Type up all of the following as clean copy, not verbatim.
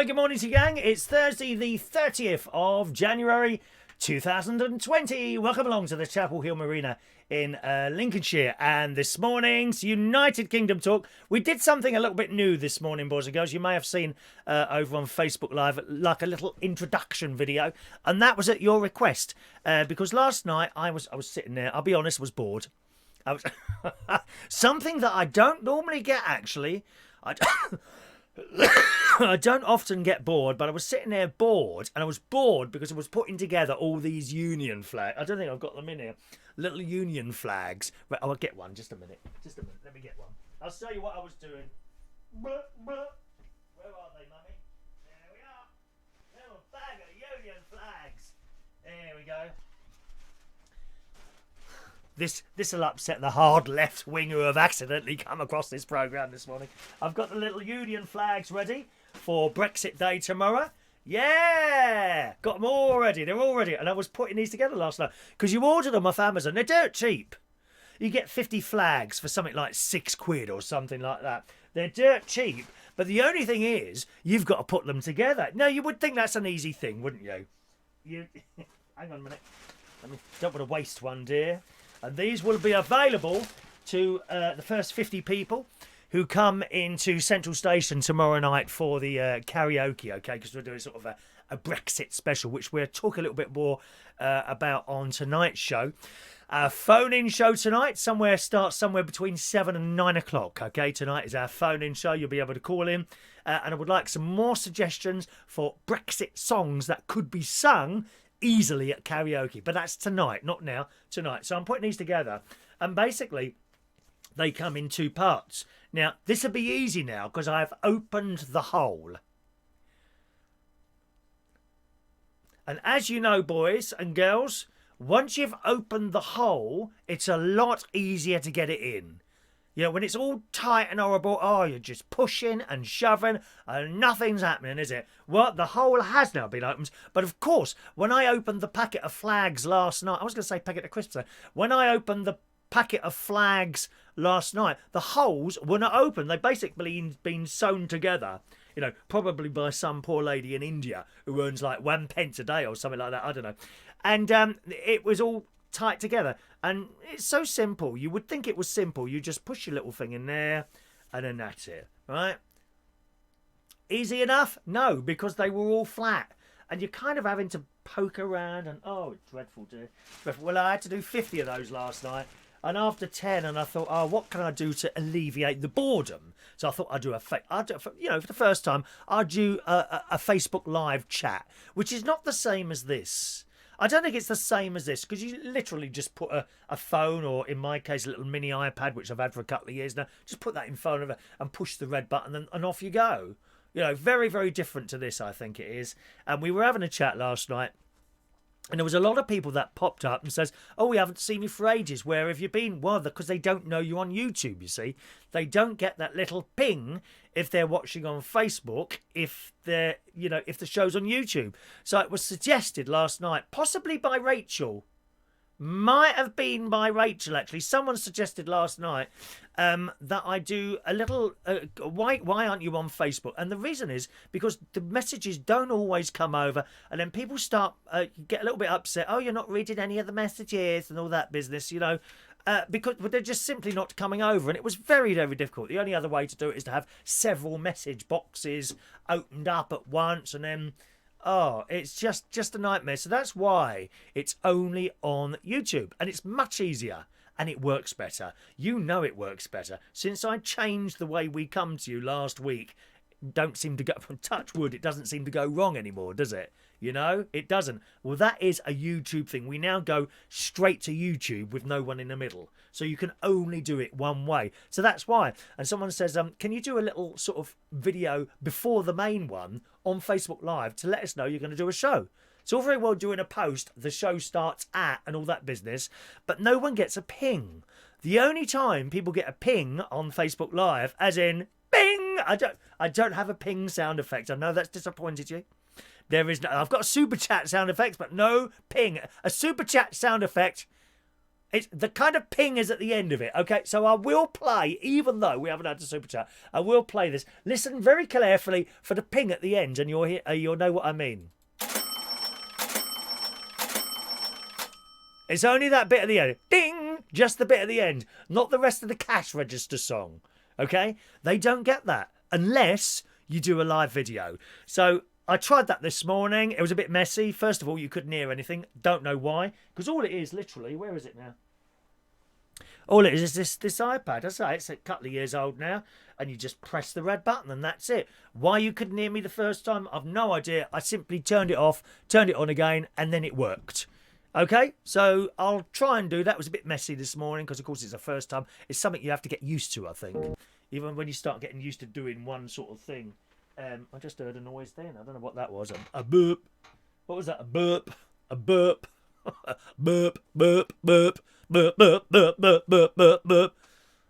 Well, good morning to you, gang. It's Thursday, the 30th of January, 2020. Welcome along to the Chapel Hill Marina in Lincolnshire. And this morning's United Kingdom talk, we did something a little bit new this morning, boys and girls. You may have seen over on Facebook Live, like a little introduction video. And that was at your request. Because last night I was sitting there, I'll be honest, was bored. I was something that I don't normally get, actually. I don't often get bored, but I was sitting there bored, and I was bored because I was putting together all these Union flags. I don't think I've got them in here. Little Union flags. Right, I'll get one. Just a minute. Let me get one. I'll show you what I was doing. Where are they, Mummy? There we are. Little bag of Union flags. There we go. This will upset the hard left wing who have accidentally come across this programme this morning. I've got the little Union flags ready for Brexit Day tomorrow. Yeah! Got them all ready. They're all ready. And I was putting these together last night because you order them off Amazon. They're dirt cheap. You get 50 flags for something like £6 or something like that. They're dirt cheap. But the only thing is, you've got to put them together. No, you would think that's an easy thing, wouldn't you? Hang on a minute. Don't want to waste one, dear. And these will be available to the first 50 people who come into Central Station tomorrow night for the karaoke, okay? Because we're doing sort of a Brexit special, which we'll talk a little bit more about on tonight's show. Our phone-in show tonight starts somewhere between 7 and 9 o'clock, okay? Tonight is our phone-in show. You'll be able to call in. And I would like some more suggestions for Brexit songs that could be sung easily at karaoke, but that's tonight, not now, tonight. So I'm putting these together, and basically they come in two parts. Now this will be easy now because I've opened the hole, and as you know, boys and girls, once you've opened the hole, it's a lot easier to get it in. You know, when it's all tight and horrible, you're just pushing and shoving and nothing's happening, is it? Well, the hole has now been opened. But of course, when I opened the packet of flags last night, I was going to say packet of crisps. When I opened the packet of flags last night, the holes were not open. They basically been sewn together, you know, probably by some poor lady in India who earns like 1 pence a day or something like that. I don't know. And it was all tight together, and it's so simple. You would think it was simple. You just push your little thing in there and then that's it, right? Easy enough? No, because they were all flat and you're kind of having to poke around, and it's dreadful, dear, dreadful. Well, I had to do 50 of those last night, and after 10, and I thought, what can I do to alleviate the boredom? So I thought I'd do for the first time I'd do a Facebook Live chat, which is not the same as this. I don't think it's the same as this, because you literally just put a phone, or in my case a little mini iPad, which I've had for a couple of years now, just put that in phone and push the red button and off you go. You know, very, very different to this, I think it is. And we were having a chat last night, and there was a lot of people that popped up and says, we haven't seen you for ages. Where have you been? Well, because they don't know you on YouTube, you see. They don't get that little ping if they're watching on Facebook, if the show's on YouTube. So it was suggested last night, possibly by Rachel. Might have been by Rachel, actually. Someone suggested last night that I do a little... why aren't you on Facebook? And the reason is because the messages don't always come over, and then people start get a little bit upset. You're not reading any of the messages and all that business, you know. Because they're just simply not coming over, and it was very, very difficult. The only other way to do it is to have several message boxes opened up at once, and then... it's just a nightmare. So that's why it's only on YouTube. And it's much easier. And it works better. You know it works better. Since I changed the way we come to you last week, don't seem to go... Touch wood, it doesn't seem to go wrong anymore, does it? You know, it doesn't. Well, that is a YouTube thing. We now go straight to YouTube with no one in the middle. So you can only do it one way. So that's why. And someone says, can you do a little sort of video before the main one on Facebook Live to let us know you're going to do a show? It's all very well doing a post, the show starts at, and all that business, but no one gets a ping. The only time people get a ping on Facebook Live, as in, ping! I don't have a ping sound effect. I know that's disappointed you. There is no... I've got super chat sound effects, but no ping. A super chat sound effect It's the kind of ping is at the end of it. Okay, so I will play, even though we haven't had a super chat, I will play this. Listen very carefully for the ping at the end, and you'll know what I mean. It's only that bit at the end. Ding! Just the bit at the end, not the rest of the cash register song. Okay? They don't get that unless you do a live video. So I tried that this morning. It was a bit messy. First of all, you couldn't hear anything. Don't know why. Because all it is, literally, where is it now? All it is this iPad. I say it's a couple of years old now. And you just press the red button and that's it. Why you couldn't hear me the first time, I've no idea. I simply turned it off, turned it on again, and then it worked. Okay, so I'll try and do that. It was a bit messy this morning because, of course, it's the first time. It's something you have to get used to, I think. Even when you start getting used to doing one sort of thing. I just heard a noise then. I don't know what that was. A burp. What was that? A burp. A burp. Burp, burp, burp, burp, burp, burp, burp, burp, burp, burp.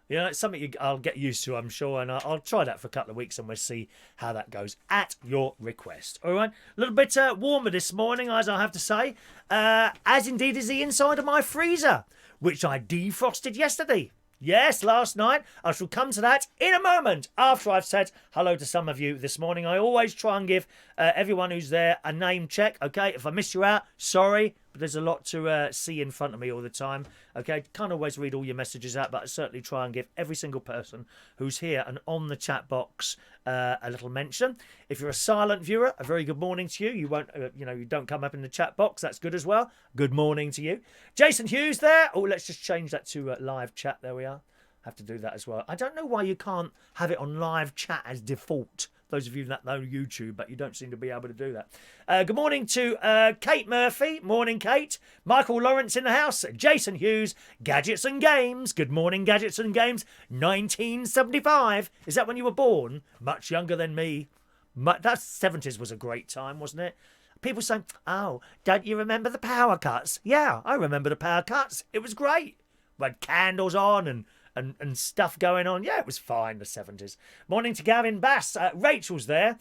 Yeah, it's something I'll get used to, I'm sure, and I'll try that for a couple of weeks and we'll see how that goes at your request. All right, a little bit warmer this morning, as I have to say, as indeed is the inside of my freezer, which I defrosted yesterday. Yes, last night. I shall come to that in a moment after I've said hello to some of you this morning. I always try and give everyone who's there a name check, okay? If I miss you out, sorry, but there's a lot to see in front of me all the time, okay? Can't always read all your messages out, but I certainly try and give every single person who's here and on the chat box a little mention. If you're a silent viewer, a very good morning to you. You won't, you don't come up in the chat box. That's good as well. Good morning to you. Jason Hughes there. Oh, let's just change that to live chat. There we are. Have to do that as well. I don't know why you can't have it on live chat as default. Those of you that know YouTube, but you don't seem to be able to do that. Good morning to Kate Murphy. Morning, Kate. Michael Lawrence in the house. Jason Hughes. Gadgets and Games. Good morning, Gadgets and Games. 1975. Is that when you were born? Much younger than me. That 70s was a great time, wasn't it? People say, oh, don't you remember the power cuts? Yeah, I remember the power cuts. It was great. We had candles on and stuff going on. Yeah, it was fine, the 70s. Morning to Gavin Bass. Rachel's there.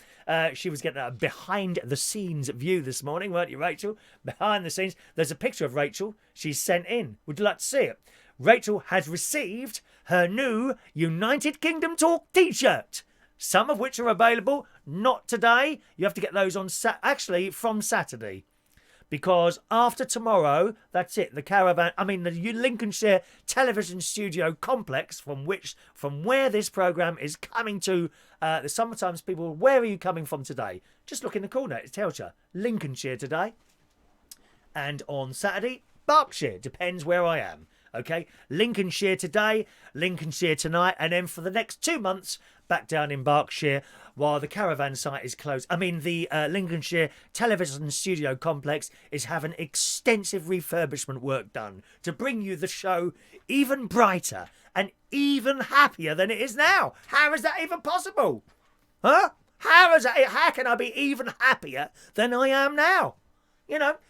She was getting a behind-the-scenes view this morning, weren't you, Rachel? Behind the scenes. There's a picture of Rachel she's sent in. Would you like to see it? Rachel has received her new United Kingdom Talk t-shirt, some of which are available. Not today. You have to get those on actually from Saturday. Because after tomorrow, that's it. The caravan, the Lincolnshire Television Studio complex from where this programme is coming to. Sometimes people, where are you coming from today? Just look in the corner. It tells you. Lincolnshire today. And on Saturday, Berkshire. Depends where I am. Okay? Lincolnshire today, Lincolnshire tonight. And then for the next 2 months, back down in Berkshire, while the caravan site is closed. The Lincolnshire Television Studio complex is having extensive refurbishment work done to bring you the show even brighter and even happier than it is now. How is that even possible? Huh? How can I be even happier than I am now?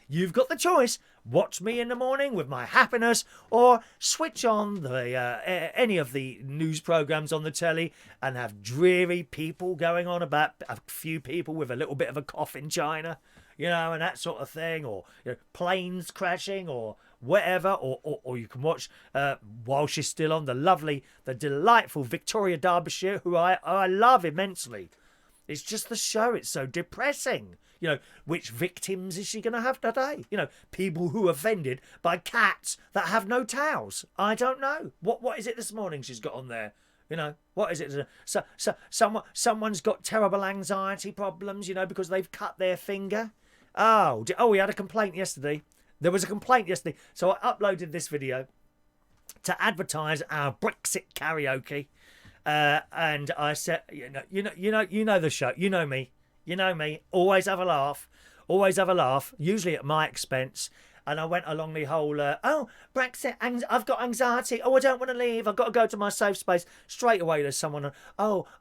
You've got the choice. Watch me in the morning with my happiness, or switch on any of the news programmes on the telly and have dreary people going on about a few people with a little bit of a cough in China, and that sort of thing, or planes crashing, or whatever, or you can watch, while she's still on, the delightful Victoria Derbyshire, who I love immensely. It's just the show. It's so depressing. Which victims is she going to have today? People who are offended by cats that have no tails. I don't know. What is it this morning she's got on there? What is it? Someone's got terrible anxiety problems, because they've cut their finger. Oh, we had a complaint yesterday. There was a complaint yesterday. So I uploaded this video to advertise our Brexit karaoke. And I said, you know the show. You know me. You know me. Always have a laugh. Always have a laugh. Usually at my expense. And I went along the whole, Brexit, I've got anxiety. Oh, I don't want to leave. I've got to go to my safe space. Straight away there's someone,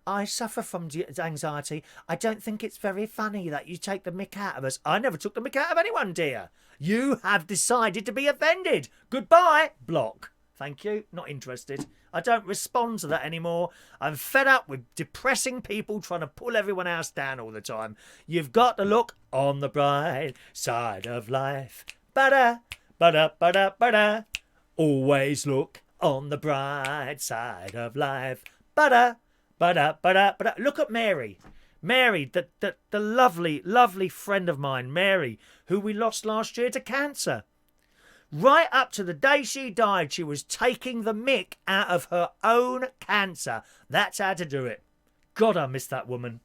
I suffer from anxiety. I don't think it's very funny that you take the mick out of us. I never took the mick out of anyone, dear. You have decided to be offended. Goodbye. Block. Thank you. Not interested. I don't respond to that anymore. I'm fed up with depressing people trying to pull everyone else down all the time. You've got to look on the bright side of life. Ba-da, ba-da, ba-da, ba-da. Always look on the bright side of life. Ba-da, ba-da, ba-da, ba-da. Look at Mary. Mary, the lovely, lovely friend of mine, Mary, who we lost last year to cancer. Right up to the day she died, she was taking the mick out of her own cancer. That's how to do it. God, I miss that woman.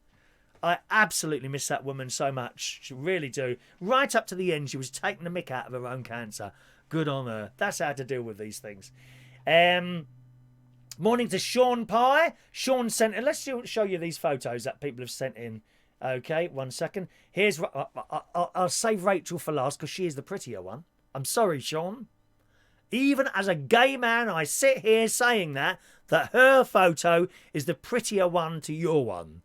I absolutely miss that woman so much. She really do. Right up to the end, she was taking the mick out of her own cancer. Good on her. That's how to deal with these things. Morning to Sean Pye. Sean sent in. Let's show you these photos that people have sent in. Okay, 1 second. Here's. I'll save Rachel for last because she is the prettier one. I'm sorry, Sean. Even as a gay man, I sit here saying that her photo is the prettier one to your one.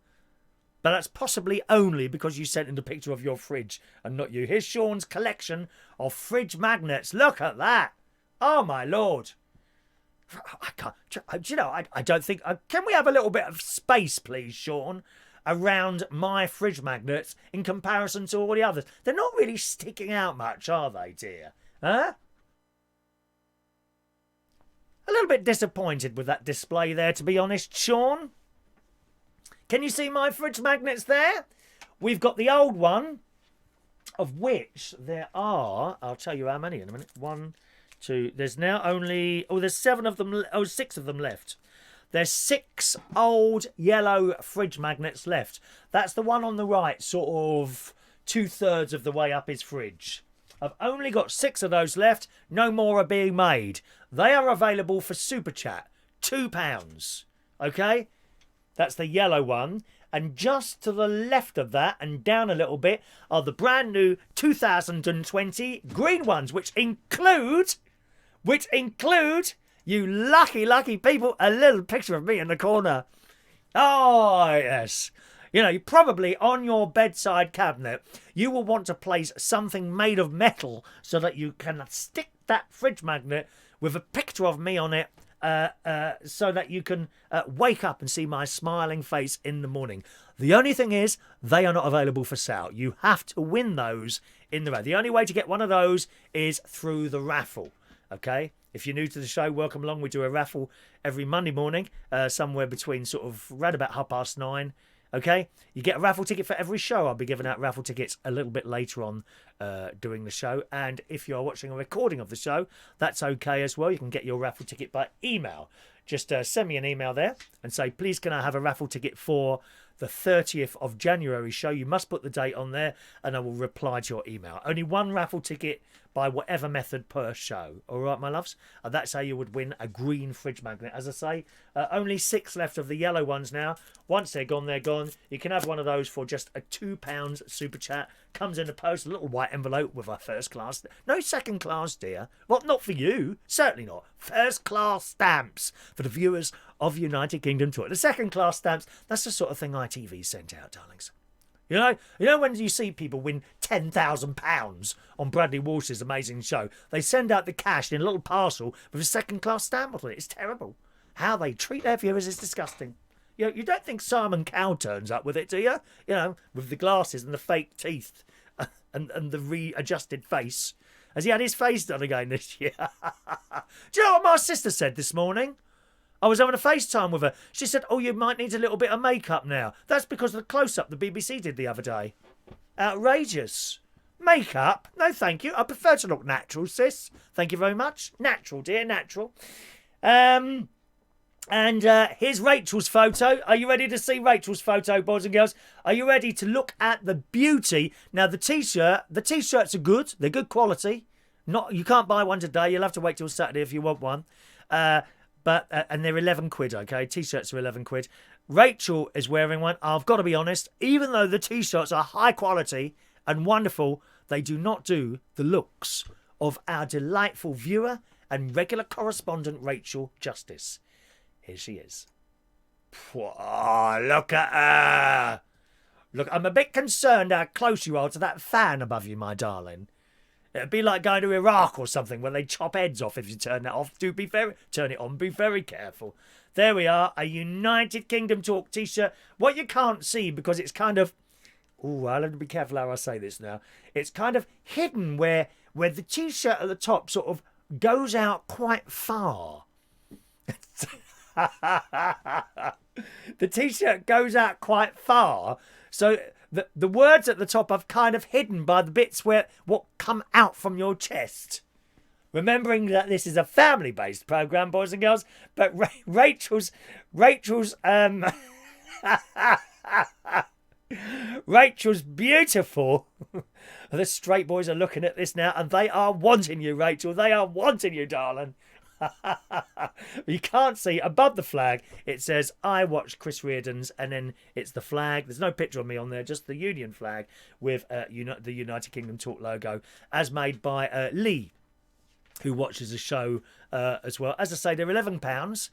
But that's possibly only because you sent in a picture of your fridge and not you. Here's Sean's collection of fridge magnets. Look at that. Oh, my Lord. I can't. You know, I don't think. Can we have a little bit of space, please, Sean, around my fridge magnets in comparison to all the others? They're not really sticking out much, are they, dear? Huh? A little bit disappointed with that display there, to be honest, Sean. Can you see my fridge magnets there? We've got the old one, of which there are, I'll tell you how many in a minute. 1, 2, there's now only, there's 7 of them, 6 of them left. There's 6 old yellow fridge magnets left. That's the one on the right, sort of 2/3 of the way up his fridge. I've only got 6 of those left. No more are being made. They are available for Super Chat. £2. Okay? That's the yellow one. And just to the left of that and down a little bit are the brand new 2020 green ones, which include, you lucky, lucky people, a little picture of me in the corner. Oh, yes. You know, probably on your bedside cabinet, you will want to place something made of metal so that you can stick that fridge magnet with a picture of me on it so that you can wake up and see my smiling face in the morning. The only thing is, they are not available for sale. You have to win those in the raffle. The only way to get one of those is through the raffle, okay? If you're new to the show, welcome along. We do a raffle every Monday morning, somewhere between sort of right about 9:30. Okay, you get a raffle ticket for every show. I'll be giving out raffle tickets a little bit later on during the show. And if you're watching a recording of the show, that's okay as well. You can get your raffle ticket by email. Just send me an email there and say, please, can I have a raffle ticket for the 30th of January show? You must put the date on there and I will reply to your email. Only one raffle ticket by whatever method per show. All right, my loves? And that's how you would win a green fridge magnet. As I say, only 6 left of the yellow ones now. Once they're gone, they're gone. You can have one of those for just a £2 super chat. Comes in the post, a little white envelope with a first class. No second class, dear. Well, not for you. Certainly not. First class stamps for the viewers of United Kingdom Tour. The second class stamps, that's the sort of thing ITV sent out, darlings. You know when you see people win £10,000 on Bradley Walsh's amazing show, they send out the cash in a little parcel with a second-class stamp on it. It's terrible. How they treat their viewers is disgusting. You don't think Simon Cowell turns up with it, do you? You know, with the glasses and the fake teeth and the readjusted face. Has he had his face done again this year? Do you know what my sister said this morning? I was having a FaceTime with her. She said, oh, you might need a little bit of makeup now. That's because of the close-up the BBC did the other day. Outrageous. Makeup? No, thank you. I prefer to look natural, sis. Thank you very much. Natural, dear, natural. And here's Rachel's photo. Are you ready to see Rachel's photo, boys and girls? Are you ready to look at the beauty? Now, the T-shirts are good. They're good quality. You can't buy one today. You'll have to wait till Saturday if you want one. And they're 11 quid, okay? T-shirts are 11 quid. Rachel is wearing one. I've got to be honest, even though the T-shirts are high quality and wonderful, they do not do the looks of our delightful viewer and regular correspondent Rachel justice. Here she is. Oh, look at her. Look, I'm a bit concerned how close you are to that fan above you, my darling. It'd be like going to Iraq or something where they chop heads off if you turn that off. Turn it on. Be very careful. There we are. A United Kingdom Talk T-shirt. What you can't see because it's kind of... Oh, I'll have to be careful how I say this now. It's kind of hidden where the T-shirt at the top sort of goes out quite far. The T-shirt goes out quite far. So the words at the top are kind of hidden by the bits what come out from your chest. Remembering that this is a family-based program, boys and girls, but Rachel's Rachel's beautiful. The straight boys are looking at this now, and they are wanting you, Rachel. They are wanting you, darling. You can't see above the flag. It says I watched Chris Reardon's, and then it's the flag. There's no picture of me on there, just the Union flag with the United Kingdom Talk logo, as made by Lee, who watches the show as well. As I say, they're £11.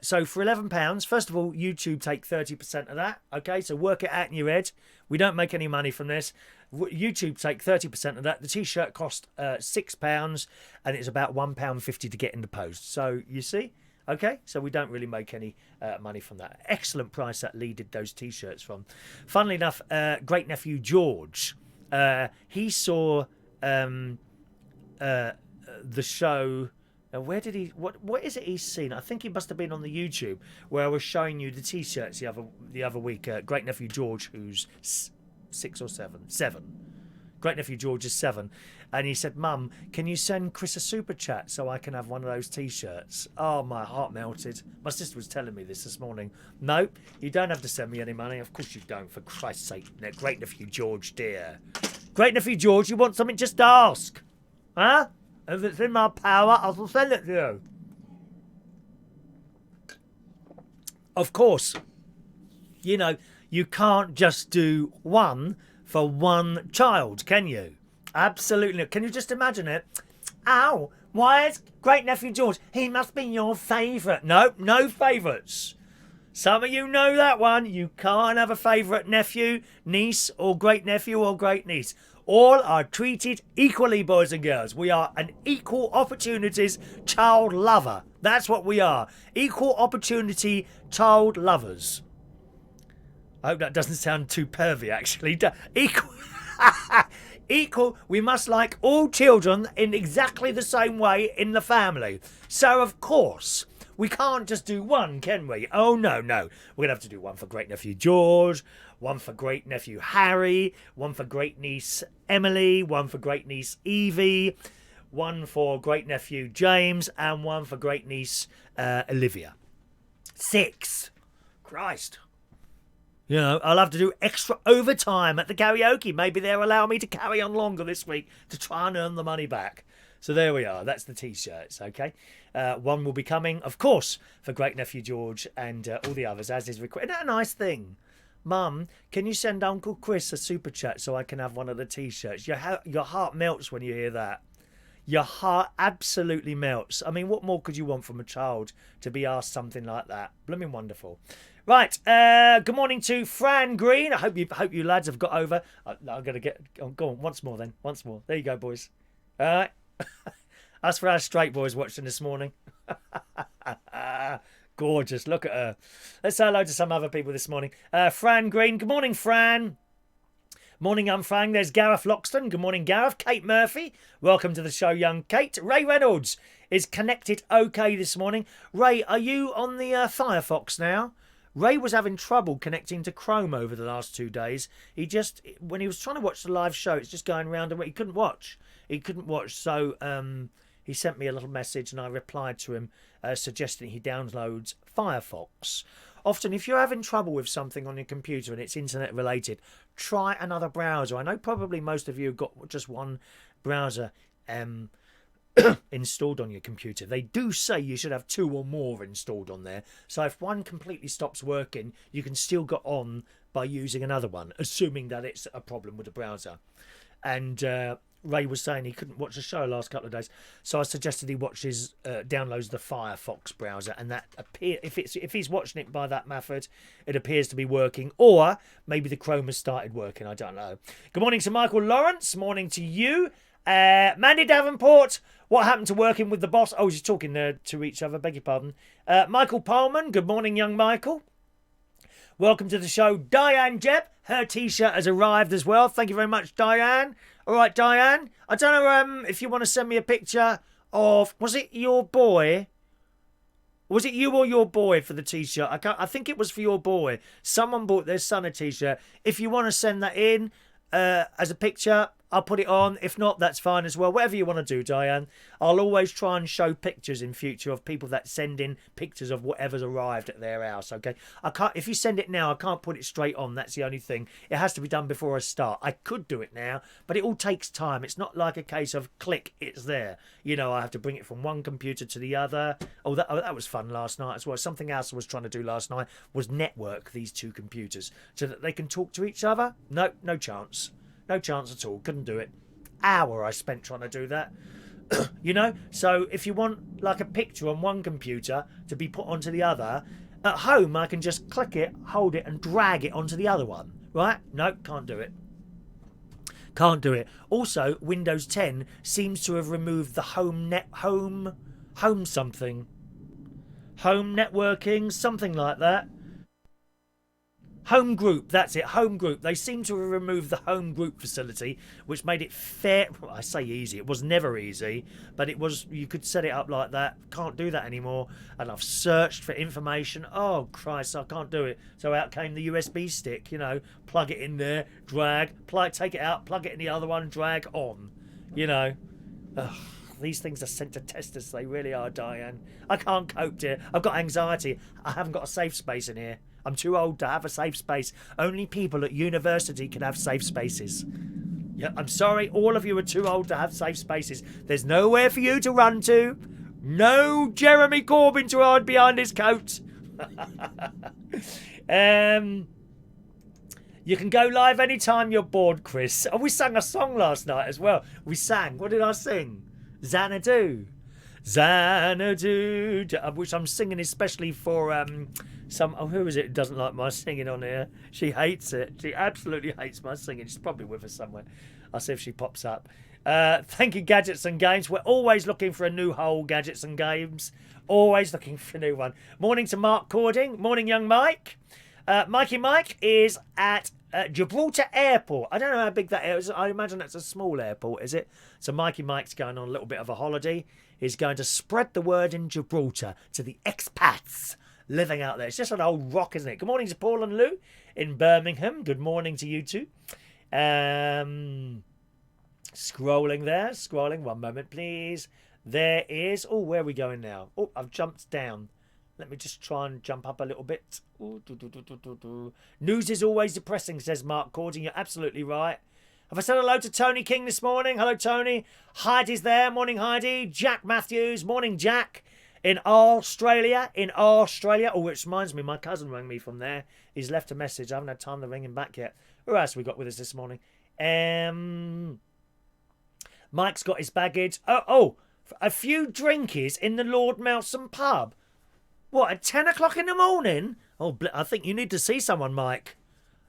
So for £11, first of all, YouTube take 30% of that. Okay, so work it out in your head. We don't make any money from this. YouTube take 30% of that. The T-shirt cost £6, and it's about £1.50 to get in the post. So you see, okay, so we don't really make any money from that. Excellent price that Lee did those T-shirts from. Funnily enough, great nephew George, he saw the show. Where did he? What is it he's seen? I think he must have been on the YouTube where I was showing you the T-shirts the other week. Great nephew George, who's 6 or 7. Great nephew George is 7, and he said, "Mum, can you send Chris a super chat so I can have one of those T-shirts?" Oh, my heart melted. My sister was telling me this morning. No, you don't have to send me any money. Of course you don't. For Christ's sake, great nephew George, dear. Great nephew George, you want something? Just ask, huh? If it's in my power, I'll send it to you. Of course, you know, you can't just do one for one child, can you? Absolutely. Can you just imagine it? Ow, why is great nephew George? He must be your favourite. No, no favourites. Some of you know that one. You can't have a favourite nephew, niece, or great nephew or great niece. All are treated equally, boys and girls. We are an equal opportunities child lover. That's what we are. Equal opportunity child lovers. I hope that doesn't sound too pervy, actually. Equal. Equal. We must like all children in exactly the same way in the family. So, of course, we can't just do one, can we? Oh, no. We're going to have to do one for great nephew George, one for great nephew Harry, one for great niece Emily, one for great niece Evie, one for great nephew James, and one for great niece Olivia. 6. Christ. You know, I'll have to do extra overtime at the karaoke. Maybe they'll allow me to carry on longer this week to try and earn the money back. So there we are. That's the T-shirts, okay? One will be coming, of course, for great nephew George and all the others, as is required. Isn't that a nice thing? Mum, can you send Uncle Chris a super chat so I can have one of the T-shirts? Your heart melts when you hear that. Your heart absolutely melts. I mean, what more could you want from a child to be asked something like that? Blooming wonderful. Right, good morning to Fran Green. I hope you lads have got over. I'm going to get... Oh, go on, once more then. Once more. There you go, boys. All right. That's for our straight boys watching this morning. Gorgeous. Look at her. Let's say hello to some other people this morning. Fran Green. Good morning, Fran. Morning, I'm Fran. There's Gareth Loxton. Good morning, Gareth. Kate Murphy. Welcome to the show, young Kate. Ray Reynolds is connected okay this morning. Ray, are you on the Firefox now? Ray was having trouble connecting to Chrome over the last 2 days. When he was trying to watch the live show, it's just going round and he couldn't watch. So he sent me a little message and I replied to him suggesting he downloads Firefox. Often, if you're having trouble with something on your computer and it's internet related, try another browser. I know probably most of you have got just one browser installed on your computer. They do say you should have 2 or more installed on there. So if one completely stops working, you can still get on by using another one, assuming that it's a problem with the browser. And Ray was saying he couldn't watch the show last couple of days, so I suggested he downloads the Firefox browser, and that if he's watching it by that method, it appears to be working, or maybe the Chrome has started working. I don't know. Good morning to Michael Lawrence. Morning to you, Mandy Davenport. What happened to working with the boss? Oh, he's talking to each other. Beg your pardon. Michael Pullman. Good morning, young Michael. Welcome to the show, Diane Jebb. Her T-shirt has arrived as well. Thank you very much, Diane. All right, Diane. I don't know if you want to send me a picture of, was it your boy? Was it you or your boy for the t-shirt? I think it was for your boy. Someone bought their son a t-shirt. If you want to send that in as a picture, I'll put it on. If not, that's fine as well. Whatever you want to do, Diane. I'll always try and show pictures in future of people that send in pictures of whatever's arrived at their house, okay? I can't. If you send it now, I can't put it straight on. That's the only thing. It has to be done before I start. I could do it now, but it all takes time. It's not like a case of click, it's there. You know, I have to bring it from one computer to the other. Oh, that was fun last night as well. Something else I was trying to do last night was network these two computers so that they can talk to each other. No chance. No chance at all. Couldn't do it. Hour I spent trying to do that. You know? So if you want like a picture on one computer to be put onto the other, at home I can just click it, hold it and drag it onto the other one. Right? No, can't do it. Can't do it. Also, Windows 10 seems to have removed the home something. Home networking, something like that. Home group, that's it, home group. They seem to have removed the home group facility, which made it fair. Well, I say easy, it was never easy, but it was, you could set it up like that. Can't do that anymore. And I've searched for information. Oh, Christ, I can't do it. So out came the USB stick, you know, plug it in there, drag, take it out, plug it in the other one, drag on, you know. Ugh. These things are sent to testers, they really are, Diane. I can't cope, dear. I've got anxiety. I haven't got a safe space in here. I'm too old to have a safe space. Only people at university can have safe spaces. Yeah, I'm sorry, all of you are too old to have safe spaces. There's nowhere for you to run to. No Jeremy Corbyn to hide behind his coat. You can go live anytime you're bored, Chris. Oh, we sang a song last night as well. We sang. What did I sing? Xanadu. Xanadu. Which I'm singing especially for who is it who doesn't like my singing on here? She hates it. She absolutely hates my singing. She's probably with us somewhere. I'll see if she pops up. Thank you, Gadgets and Games. We're always looking for a new hole, Gadgets and Games. Always looking for a new one. Morning to Mark Cording. Morning, young Mike. Mikey Mike is at Gibraltar Airport. I don't know how big that is. I imagine that's a small airport, is it? So Mikey Mike's going on a little bit of a holiday. He's going to spread the word in Gibraltar to the expats living out there. It's just an old rock, isn't it? Good morning to Paul and Lou in Birmingham. Good morning to you two. Scrolling there. Scrolling. One moment, please. There is... Oh, where are we going now? Oh, I've jumped down. Let me just try and jump up a little bit. Ooh, News is always depressing, says Mark Cording. You're absolutely right. Have I said hello to Tony King this morning? Hello, Tony. Heidi's there. Morning, Heidi. Jack Matthews. Morning, Jack. In Australia. Oh, which reminds me, my cousin rang me from there. He's left a message. I haven't had time to ring him back yet. Who else have we got with us this morning? Mike's got his baggage. Oh, a few drinkies in the Lord Melson pub. What, at 10 o'clock in the morning? Oh, I think you need to see someone, Mike.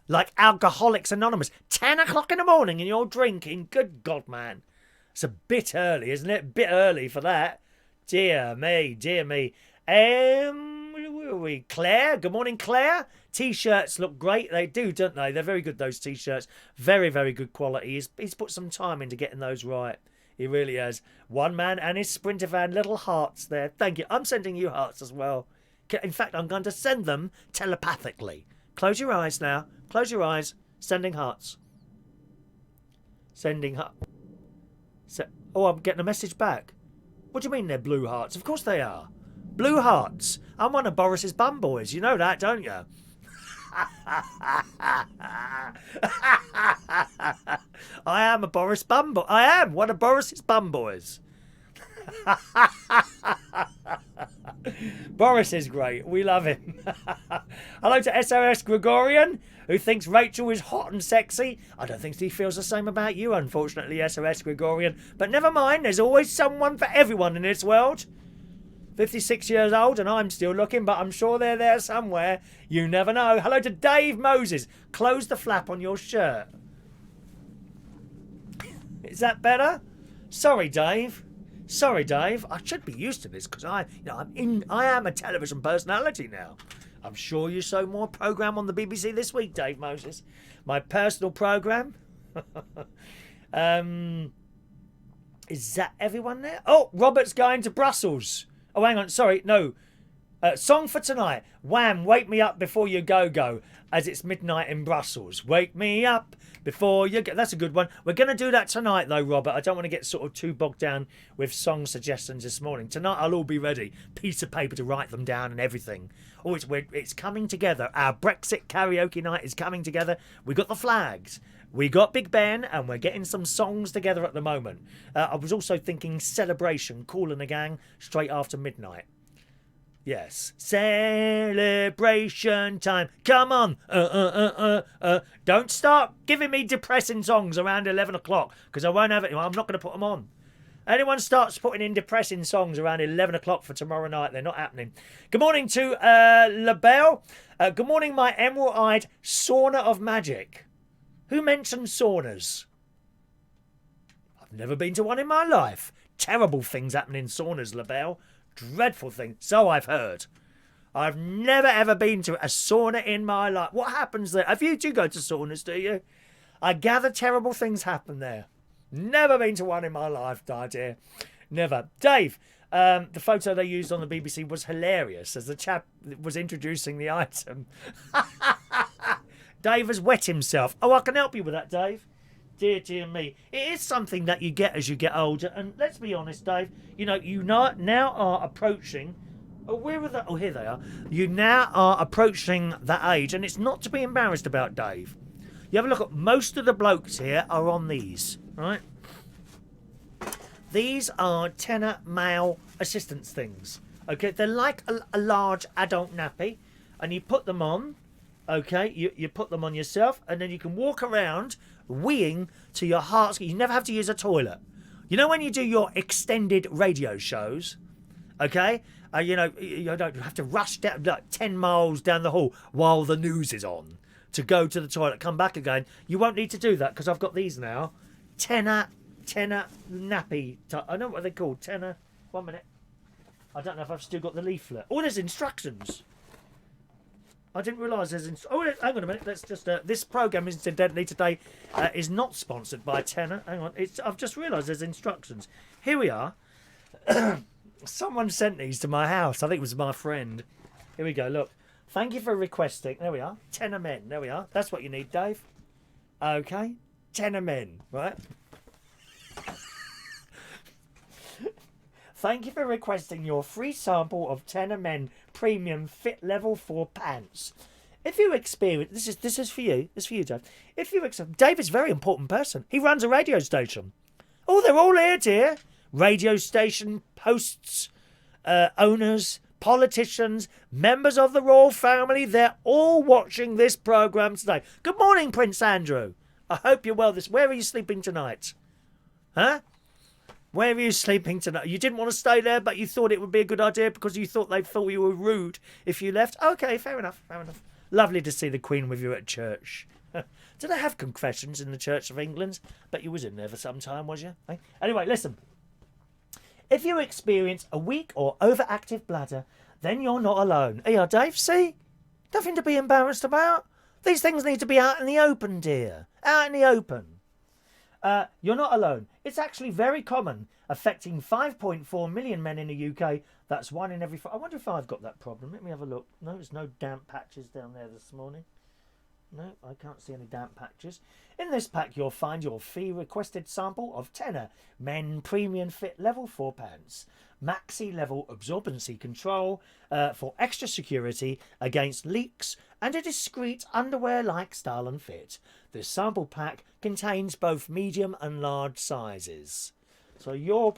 Like Alcoholics Anonymous. 10 o'clock in the morning and you're drinking? Good God, man. It's a bit early, isn't it? Bit early for that. Dear me, dear me. Where are we? Claire? Good morning, Claire. T-shirts look great. They do, don't they? They're very good, those T-shirts. Very, very good quality. He's put some time into getting those right. He really has. One man and his Sprinter van. Little hearts there. Thank you. I'm sending you hearts as well. In fact, I'm going to send them telepathically. Close your eyes now. Close your eyes. Sending hearts. Sending hearts. Oh, I'm getting a message back. What do you mean they're blue hearts? Of course they are. Blue hearts. I'm one of Boris's bum boys. You know that, don't you? I am a Boris bum boy. I am one of Boris's bum boys. Boris is great. We love him. Hello to SOS Gregorian, who thinks Rachel is hot and sexy. I don't think he feels the same about you, unfortunately, SOS Gregorian. But never mind, there's always someone for everyone in this world. 56 years old and I'm still looking, but I'm sure they're there somewhere. You never know. Hello to Dave Moses. Close the flap on your shirt. Is that better? Sorry, Dave. Sorry, Dave. I should be used to this because I am a television personality now. I'm sure you saw more programme on the BBC this week, Dave Moses. My personal programme. Is that everyone there? Oh, Robert's going to Brussels. Oh, hang on. Sorry, no. Song for tonight. Wham, wake me up before you go, as it's midnight in Brussels. Wake me up before you go. That's a good one. We're going to do that tonight, though, Robert. I don't want to get sort of too bogged down with song suggestions this morning. Tonight, I'll all be ready. Piece of paper to write them down and everything. Oh, it's coming together. Our Brexit karaoke night is coming together. We got the flags. We got Big Ben, and we're getting some songs together at the moment. I was also thinking Celebration, Kool and the Gang, straight after midnight. Yes. Celebration time. Come on. Don't start giving me depressing songs around 11 o'clock, because I won't have it. I'm not going to put them on. Anyone starts putting in depressing songs around 11 o'clock for tomorrow night, they're not happening. Good morning to LaBelle. Good morning, my emerald-eyed sauna of magic. Who mentioned saunas? I've never been to one in my life. Terrible things happen in saunas, LaBelle. Dreadful thing. So I've heard. I've never ever been to a sauna in my life. What happens there? If you do go to saunas, do you? I gather terrible things happen there. Never been to one in my life, dear. Never. Dave, the photo they used on the BBC was hilarious as the chap was introducing the item. Dave has wet himself. Oh, I can help you with that, Dave. Dear me. It is something that you get as you get older. And let's be honest, Dave, you now are approaching... Oh, where are they? Oh, here they are. You now are approaching that age, and it's not to be embarrassed about, Dave. You have a look at most of the blokes here are on these, right? These are tenor male assistance things. Okay, they're like a large adult nappy, and you put them on. Okay, you put them on yourself, and then you can walk around weeing to your heart's... You never have to use a toilet. You know when you do your extended radio shows, okay? You don't have to rush down like 10 miles down the hall while the news is on to go to the toilet, come back again. You won't need to do that because I've got these now. Tenor nappy. I know what they're called. Tenor. 1 minute. I don't know if I've still got the leaflet. Oh, there's instructions. I didn't realise there's... Oh, hang on a minute. Let's just... this programme, incidentally, today is not sponsored by Tenor. Hang on. I've just realised there's instructions. Here we are. Someone sent these to my house. I think it was my friend. Here we go. Look. Thank you for requesting. There we are. Tenor men. There we are. That's what you need, Dave. Okay. Tenor men. Right? Thank you for requesting your free sample of Tenor Men Premium Fit Level 4 pants. If you experience... This is for you. This is for you, Dave. If you experience... Dave is a very important person. He runs a radio station. Oh, they're all here, dear. Radio station hosts, owners, politicians, members of the royal family. They're all watching this programme today. Good morning, Prince Andrew. I hope you're well. Where are you sleeping tonight? Huh? Where are you sleeping tonight? You didn't want to stay there, but you thought it would be a good idea because you thought they thought you were rude if you left. Okay, fair enough, fair enough. Lovely to see the Queen with you at church. Do they have confessions in the Church of England? Bet you was in there for some time, was you? Eh? Anyway, listen. If you experience a weak or overactive bladder, then you're not alone. Here, Dave, see? Nothing to be embarrassed about. These things need to be out in the open, dear. Out in the open. You're not alone. It's actually very common, affecting 5.4 million men in the UK. That's 1 in every 4. I wonder if I've got that problem. Let me have a look. No, there's no damp patches down there this morning. No, I can't see any damp patches. In this pack, you'll find your fee-requested sample of Tenor Men Premium Fit Level 4 pants. Maxi level absorbency control for extra security against leaks and a discreet underwear-like style and fit. This sample pack contains both medium and large sizes. So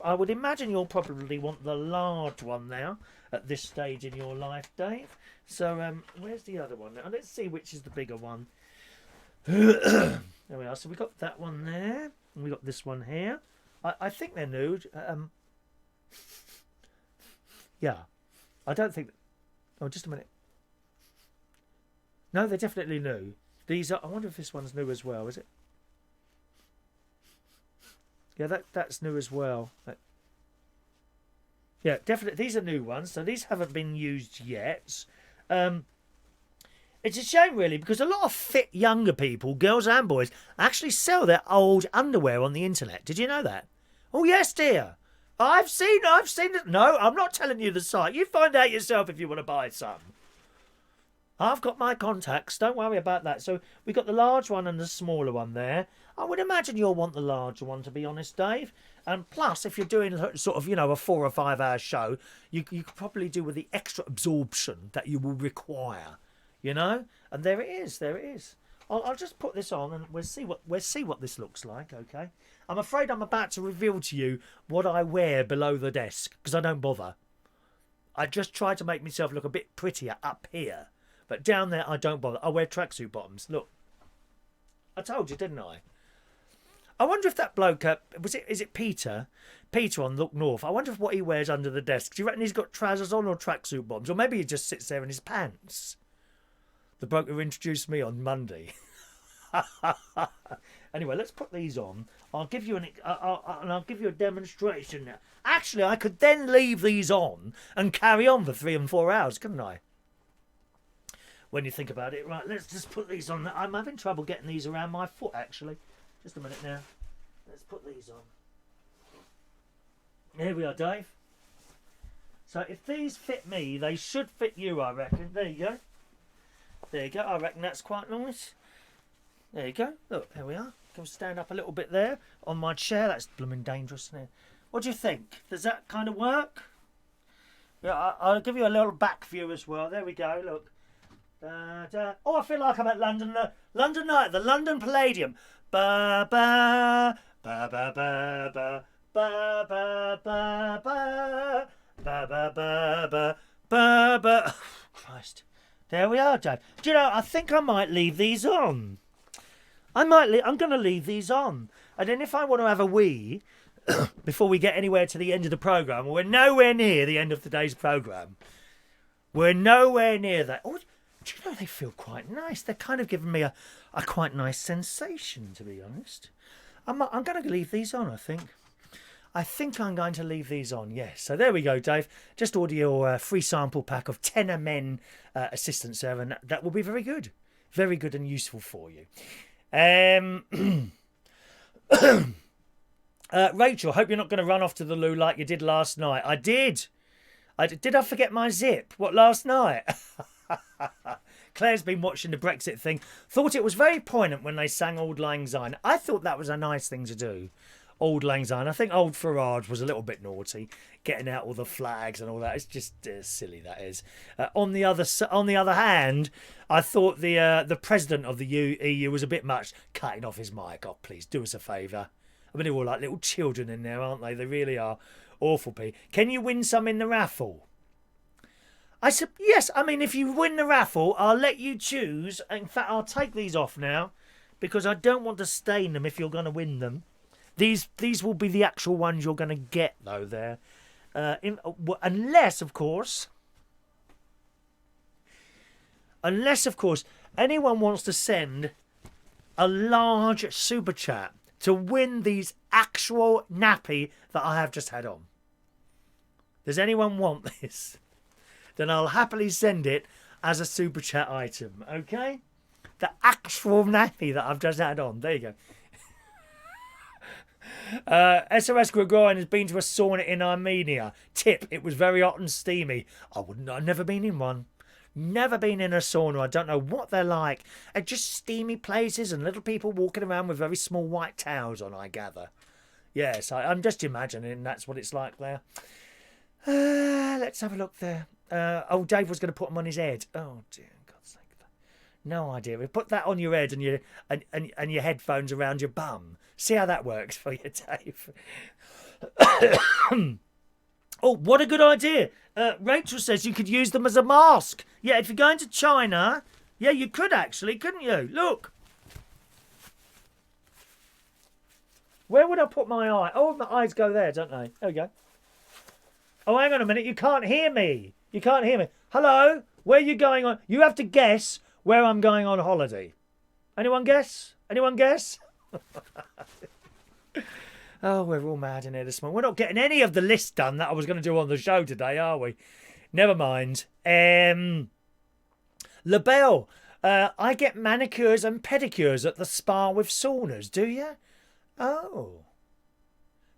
I would imagine you'll probably want the large one now at this stage in your life, Dave. So where's the other one now? Let's see which is the bigger one. There we are. So we got that one there, and we got this one here. I think they're nude. Yeah, I don't think... Oh, just a minute. No, they're definitely new. These are... I wonder if this one's new as well, is it? Yeah, that's new as well. Yeah, definitely. These are new ones, so these haven't been used yet. It's a shame, really, because a lot of fit younger people, girls and boys, actually sell their old underwear on the internet. Did you know that? Oh, yes, dear. I've seen it. No, I'm not telling you the site. You find out yourself if you want to buy some. I've got my contacts. Don't worry about that. So we've got the large one and the smaller one there. I would imagine you'll want the larger one, to be honest, Dave. And plus, if you're doing sort of, a 4 or 5 hour show, you could probably do with the extra absorption that you will require, And there it is. There it is. I'll just put this on and we'll see what this looks like. Okay. I'm afraid I'm about to reveal to you what I wear below the desk because I don't bother. I just try to make myself look a bit prettier up here. But down there, I don't bother. I wear tracksuit bottoms. Look. I told you, didn't I? I wonder if that bloke, is it Peter? Peter on Look North. I wonder what he wears under the desk. Do you reckon he's got trousers on or tracksuit bottoms? Or maybe he just sits there in his pants. The bloke who introduced me on Monday. Anyway, let's put these on. I'll give you I'll give you a demonstration now. Actually, I could then leave these on and carry on for 3 and 4 hours, couldn't I? When you think about it. Right, let's just put these on. I'm having trouble getting these around my foot, actually. Just a minute now. Let's put these on. Here we are, Dave. So if these fit me, they should fit you, I reckon. There you go. There you go. I reckon that's quite nice. There you go. Look, there we are. Can stand up a little bit there on my chair. That's blooming dangerous, isn't it? What do you think? Does that kind of work? Yeah, I'll give you a little back view as well. There we go. Look. Da, da. Oh, I feel like I'm at London Night, the London Palladium. Ba ba ba ba ba ba ba ba ba ba ba ba ba ba ba. Christ, there we are, Dave. Do you know? I think I might leave these on. I'm going to leave these on, and then if I want to have a wee before we get anywhere to the end of the programme, we're nowhere near the end of today's programme. We're nowhere near that. Oh, do you know, they feel quite nice. They're kind of giving me a quite nice sensation, to be honest. I'm going to leave these on, I think. I think I'm going to leave these on, yes. So there we go, Dave. Just order your free sample pack of Tenor Men assistants there, and that will be very good. Very good and useful for you. Rachel, hope you're not going to run off to the loo like you did last night. I did. Did I forget my zip? What, last night? Claire's been watching the Brexit thing. Thought it was very poignant when they sang Auld Lang Syne. I thought that was a nice thing to do. Auld Lang Syne. I think old Farage was a little bit naughty, getting out all the flags and all that. It's just silly, that is. On the other hand, I thought the president of the EU was a bit much, cutting off his mic. Oh, please do us a favour. I mean, they're all like little children in there, aren't they? They really are. Awful, Pete. Can you win some in the raffle? I said, yes. I mean, if you win the raffle, I'll let you choose. In fact, I'll take these off now because I don't want to stain them if you're going to win them. These will be the actual ones you're going to get, though, there. Unless, of course, anyone wants to send a large super chat to win these actual nappy that I have just had on. Does anyone want this? Then I'll happily send it as a super chat item, okay? The actual nappy that I've just had on. There you go. SOS Gregorian has been to a sauna in Armenia. Tip, it was very hot and steamy. I've never been in one. Never been in a sauna. I don't know what they're like. They're just steamy places and little people walking around with very small white towels on, I gather. Yes, I'm just imagining that's what it's like there. Let's have a look there. Dave was going to put them on his head. Oh, dear, God's sake. No idea. We put that on your head and your headphones around your bum. See how that works for you, Dave. Oh, what a good idea. Rachel says you could use them as a mask. Yeah, if you're going to China, yeah, you could actually, couldn't you? Look. Where would I put my eye? Oh, my eyes go there, don't they? There we go. Oh, hang on a minute. You can't hear me. You can't hear me. Hello? Where are you going on? You have to guess where I'm going on holiday. Anyone guess? Anyone guess? Oh, we're all mad in here this morning. We're not getting any of the list done that I was going to do on the show today, are we? Never mind. LaBelle, I get manicures and pedicures at the spa with saunas, do you? Oh.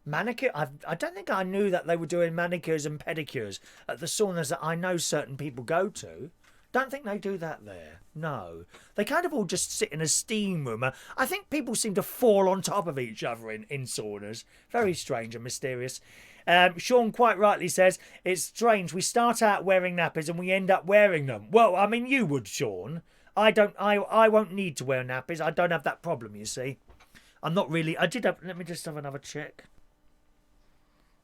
Manicure? I don't think I knew that they were doing manicures and pedicures at the saunas that I know certain people go to. Don't think they do that there. No. They kind of all just sit in a steam room. I think people seem to fall on top of each other in saunas. Very strange and mysterious. Sean quite rightly says, it's strange. We start out wearing nappies and we end up wearing them. Well, I mean, you would, Sean. I won't need to wear nappies. I don't have that problem, you see. I'm not really... Let me just have another check.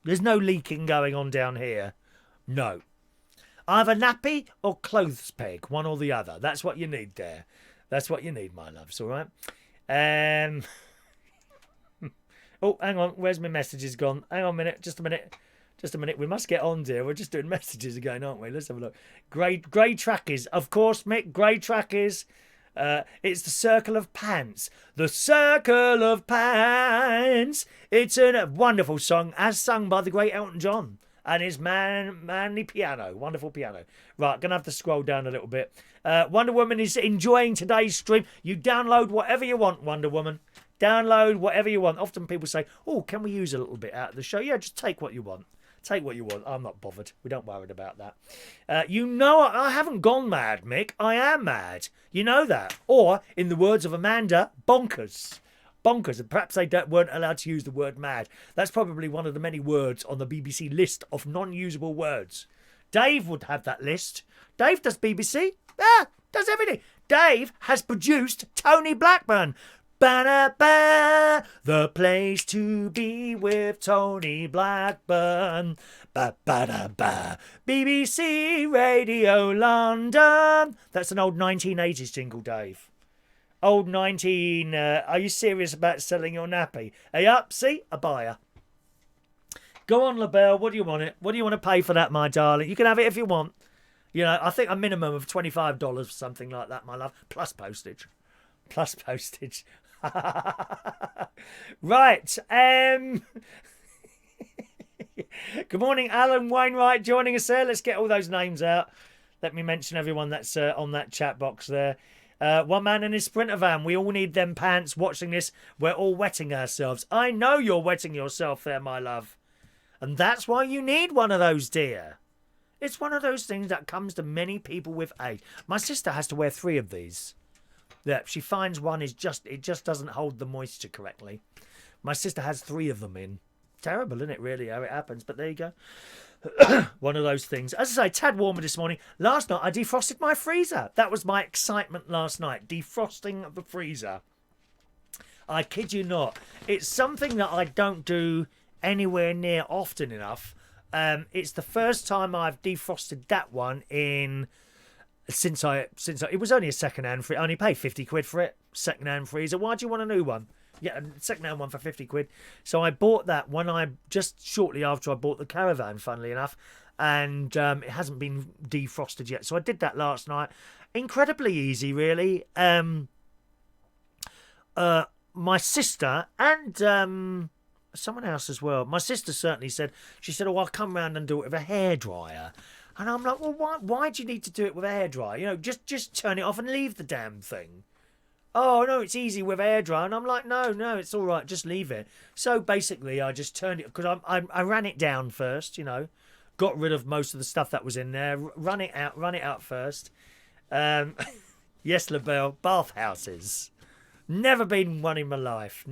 There's no leaking going on down here. No. Either nappy or clothes peg, one or the other. That's what you need there. That's what you need, my loves, all right? Oh, hang on. Where's my messages gone? Hang on a minute. Just a minute. Just a minute. We must get on, dear. We're just doing messages again, aren't we? Let's have a look. Grey trackies. Of course, Mick. Grey trackies. It's the circle of pants. The circle of pants. It's a wonderful song, as sung by the great Elton John. And his manly piano. Wonderful piano. Right, going to have to scroll down a little bit. Wonder Woman is enjoying today's stream. You download whatever you want, Wonder Woman. Download whatever you want. Often people say, oh, can we use a little bit out of the show? Yeah, just take what you want. Take what you want. I'm not bothered. We don't worry about that. You know, I haven't gone mad, Mick. I am mad. You know that. Or, in the words of Amanda, bonkers. Bonkers, and perhaps they weren't allowed to use the word mad. That's probably one of the many words on the BBC list of non-usable words. Dave would have that list. Dave does BBC. Does everything. Dave has produced Tony Blackburn. Ba-da-ba, the place to be with Tony Blackburn. Ba-ba-da-ba, BBC Radio London. That's an old 1980s jingle, Dave. Old 19, are you serious about selling your nappy? Hey up, see? A buyer. Go on, LaBelle, what do you want it? What do you want to pay for that, my darling? You can have it if you want. You know, I think a minimum of $25 for something like that, my love. Plus postage. Plus postage. Right. Good morning, Alan Wainwright joining us there. Let's get all those names out. Let me mention everyone that's on that chat box there. One man in his Sprinter van. We all need them pants. Watching this, we're all wetting ourselves. I know you're wetting yourself there, my love. And that's why you need one of those, dear. It's one of those things that comes to many people with age. My sister has to wear 3 of these. Yeah, she finds one it just doesn't hold the moisture correctly. My sister has 3 of them in. Terrible, isn't it, really, how it happens? But there you go. One of those things. As I say, tad warmer this morning. Last night I defrosted my freezer. That was my excitement last night. Defrosting the freezer. I kid you not. It's something that I don't do anywhere near often enough. It's the first time I've defrosted that one in since it was only a second-hand freezer. I only paid 50 quid for it. Second-hand freezer. Why do you want a new one? Yeah, a second-hand one for 50 quid. So I bought that just shortly after I bought the caravan, funnily enough, and it hasn't been defrosted yet. So I did that last night. Incredibly easy, really. My sister and someone else as well. My sister certainly said, oh, I'll come round and do it with a hairdryer. And I'm like, well, why do you need to do it with a hairdryer? You know, just turn it off and leave the damn thing. Oh, no, it's easy with hairdryer. And I'm like, no, it's all right. Just leave it. So basically, I just turned it, because I ran it down first, you know, got rid of most of the stuff that was in there, run it out first. Yes, LaBelle, bathhouses. Never been in one in my life.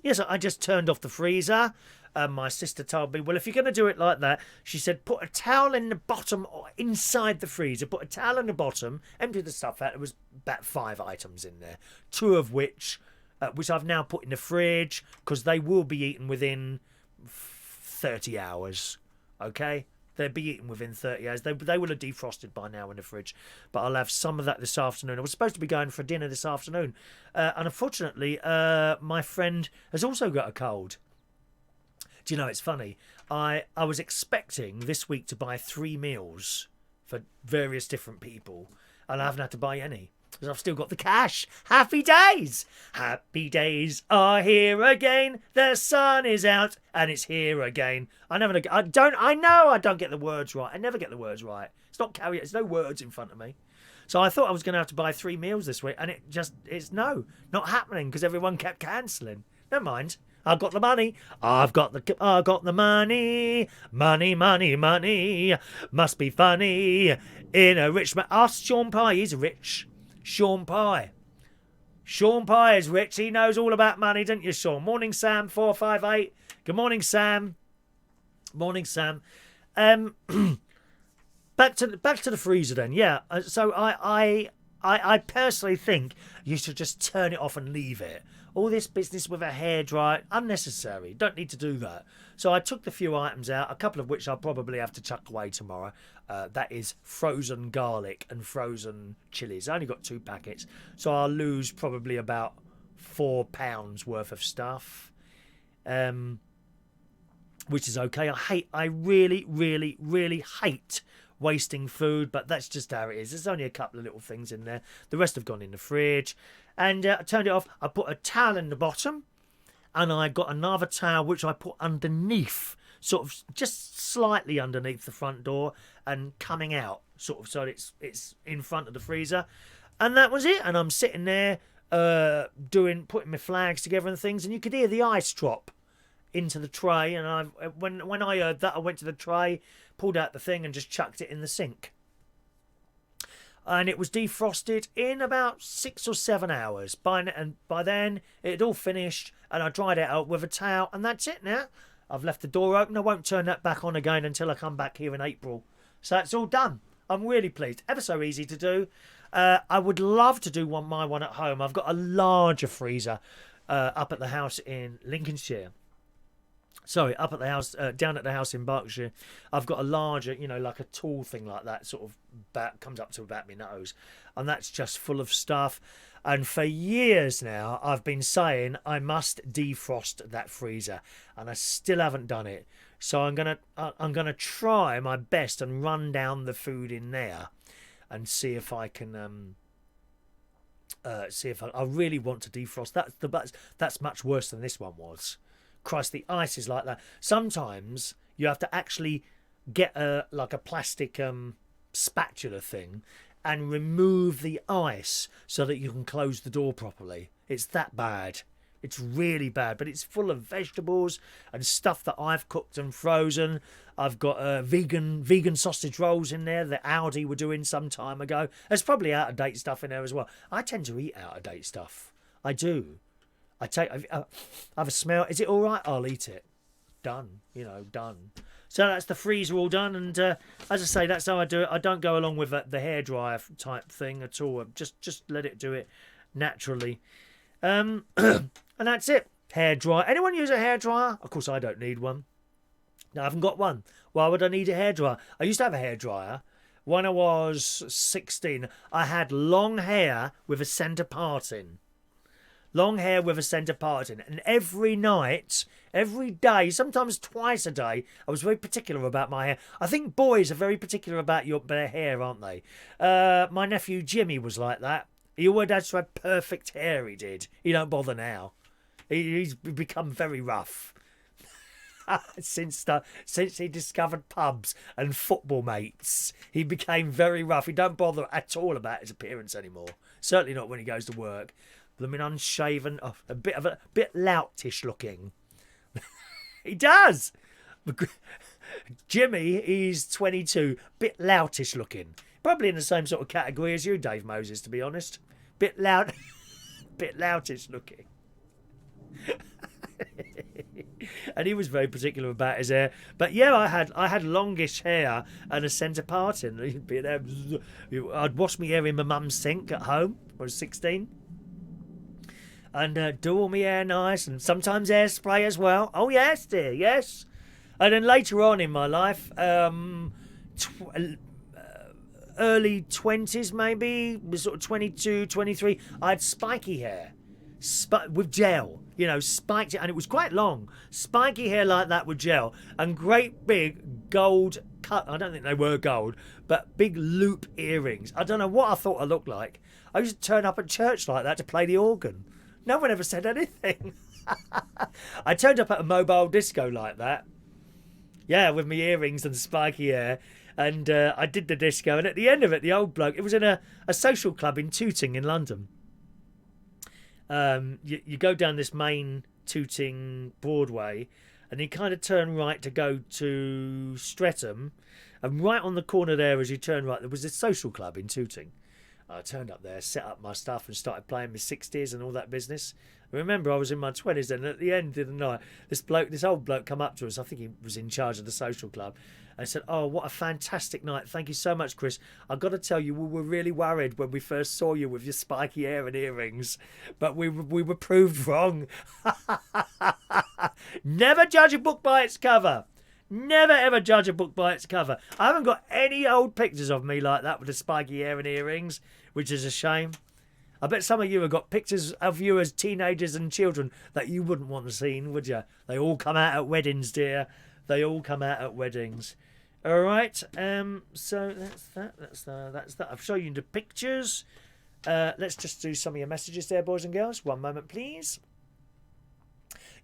Yes, I just turned off the freezer. My sister told me, well, if you're going to do it like that, she said, put a towel in the bottom or inside the freezer. Put a towel in the bottom, empty the stuff out. There was about 5 items in there, 2 of which I've now put in the fridge, because they will be eaten within 30 hours. Okay? They'll be eaten within 30 hours. They will have defrosted by now in the fridge. But I'll have some of that this afternoon. I was supposed to be going for dinner this afternoon. And unfortunately, my friend has also got a cold. Do you know, it's funny. I was expecting this week to buy 3 meals for various different people. And I haven't had to buy any. because I've still got the cash. Happy days. Happy days are here again. The sun is out and it's here again. I know I don't get the words right. I never get the words right. It's not karaoke. There's no words in front of me. So I thought I was going to have to buy 3 meals this week, and it's not happening because everyone kept cancelling. Never mind. I've got the money. I've got the money. Money, money, money. Must be funny. In a rich man. Ask Sean Pye. He's rich. Sean Pye. Sean Pye is rich. He knows all about money, don't you, Sean? Morning, Sam. 458. Good morning, Sam. Morning, Sam. Back to the freezer then. Yeah. So I personally think you should just turn it off and leave it. All this business with a hairdryer, unnecessary. Don't need to do that. So I took the few items out, a couple of which I'll probably have to chuck away tomorrow. That is frozen garlic and frozen chilies. I only got 2 packets, so I'll lose probably about £4 worth of stuff, which is okay. I really, really, really hate wasting food, but that's just how it is. There's only a couple of little things in there. The rest have gone in the fridge. And I turned it off. I put a towel in the bottom, and I got another towel which I put underneath, sort of just slightly underneath the front door and coming out, sort of, so it's in front of the freezer. And that was it. And I'm sitting there putting my flags together and things, and you could hear the ice drop into the tray. And when I heard that, I went to the tray, pulled out the thing, and just chucked it in the sink. And it was defrosted in about 6 or 7 hours. By then, it had all finished, and I dried it out with a towel, and that's it now. I've left the door open. I won't turn that back on again until I come back here in April. So it's all done. I'm really pleased. Ever so easy to do. I would love to do my one at home. I've got a larger freezer up at the house in Lincolnshire. Sorry, up at the house, down at the house in Berkshire. I've got a larger, like a tall thing like that, sort of comes up to about my nose. And that's just full of stuff. And for years now, I've been saying I must defrost that freezer. And I still haven't done it. So I'm gonna try my best and run down the food in there and see if I can... I really want to defrost. That's much worse than this one was. Christ, the ice is like that. Sometimes you have to actually get a plastic spatula thing and remove the ice so that you can close the door properly. It's that bad. It's really bad, but it's full of vegetables and stuff that I've cooked and frozen. I've got vegan sausage rolls in there that Aldi were doing some time ago. There's probably out-of-date stuff in there as well. I tend to eat out-of-date stuff. I do. I have a smell. Is it all right? I'll eat it. Done. Done. So that's the freezer all done. And as I say, that's how I do it. I don't go along with the hairdryer type thing at all. Just let it do it naturally. And that's it. Hairdryer. Anyone use a hairdryer? Of course, I don't need one. No, I haven't got one. Why would I need a hairdryer? I used to have a hairdryer. When I was 16, I had long hair with a centre parting. Long hair with a centre parting. And every night, every day, sometimes twice a day, I was very particular about my hair. I think boys are very particular about their hair, aren't they? My nephew Jimmy was like that. He always had to have perfect hair, he did. He don't bother now. He's become very rough. Since he discovered pubs and football mates, he became very rough. He don't bother at all about his appearance anymore. Certainly not when he goes to work. Unshaven, a bit loutish looking. He does. Jimmy, he's 22, bit loutish looking. Probably in the same sort of category as you, Dave Moses, to be honest. Bit loutish looking. And he was very particular about his hair. But yeah, I had longish hair and a centre parting. I'd wash my hair in my mum's sink at home when I was 16. And do all my hair nice, and sometimes hairspray as well. Oh yes, dear, yes. And then later on in my life, early 20s maybe, sort of 22, 23, I had spiky hair. With gel, spiked it, and it was quite long. Spiky hair like that with gel, and great big gold cut. I don't think they were gold, but big loop earrings. I don't know what I thought I looked like. I used to turn up at church like that to play the organ. No one ever said anything. I turned up at a mobile disco like that. Yeah, with my earrings and spiky hair. And I did the disco. And at the end of it, the old bloke, it was in a social club in Tooting in London. You go down this main Tooting Broadway, and you kind of turn right to go to Streatham. And right on the corner there, as you turn right, there was a social club in Tooting. I turned up there, set up my stuff, and started playing my 60s and all that business. Remember, I was in my 20s, and at the end of the night, this old bloke come up to us. I think he was in charge of the social club, and said, "Oh, what a fantastic night! Thank you so much, Chris. I've got to tell you, we were really worried when we first saw you with your spiky hair and earrings, but we were proved wrong." Never judge a book by its cover. Never ever judge a book by its cover. I haven't got any old pictures of me like that with the spiky hair and earrings, which is a shame. I bet some of you have got pictures of you as teenagers and children that you wouldn't want to see, would you? They all come out at weddings, dear. They all come out at weddings. All right. So that's that. I've shown you the pictures. Let's just do some of your messages there, boys and girls. One moment, please.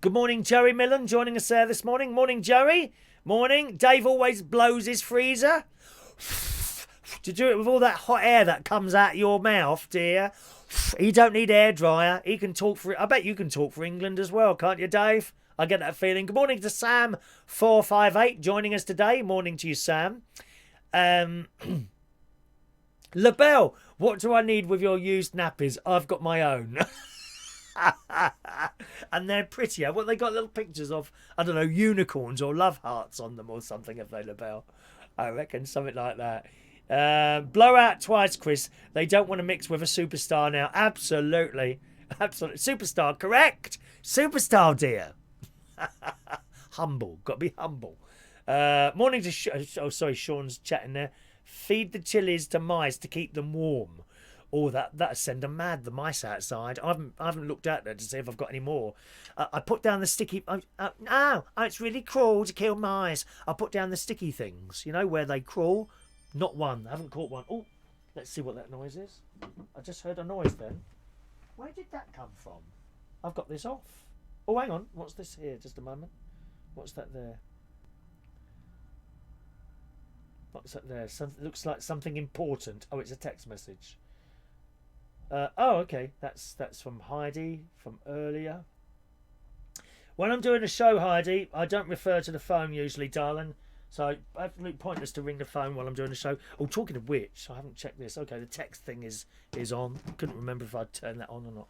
Good morning, Joey Millen, joining us there this morning. Morning, Joey. Morning. Dave always blows his freezer. To do it with all that hot air that comes out your mouth, dear. He don't need air dryer. He can talk for. I bet you can talk for England as well, can't you, Dave? I get that feeling. Good morning to Sam458 joining us today. Morning to you, Sam. LaBelle, what do I need with your used nappies? I've got my own. And they're prettier. Well, they got little pictures of, I don't know, unicorns or love hearts on them or something, have they, LaBelle? I reckon something like that. Blow out twice, Chris. They don't want to mix with a superstar now. Absolutely. Absolutely. Superstar, correct. Superstar, dear. Humble. Got to be humble. Morning to... Sean's chatting there. Feed the chilies to mice to keep them warm. Oh, that'd send them mad, the mice outside. I haven't looked out there to see if I've got any more. I put down the sticky... it's really cruel to kill mice. I put down the sticky things, you know, where they crawl. Not one. I haven't caught one. Oh, let's see what that noise is. I just heard a noise then. Where did that come from? I've got this off. Oh, hang on. What's this here? Just a moment. What's that there? What's that there? It looks like something important. Oh, it's a text message. Okay. That's from Heidi from earlier. When I'm doing a show, Heidi, I don't refer to the phone usually, darling. So absolutely pointless to ring the phone while I'm doing the show. Oh, talking of which, I haven't checked this. Okay, the text thing is on. Couldn't remember if I'd turned that on or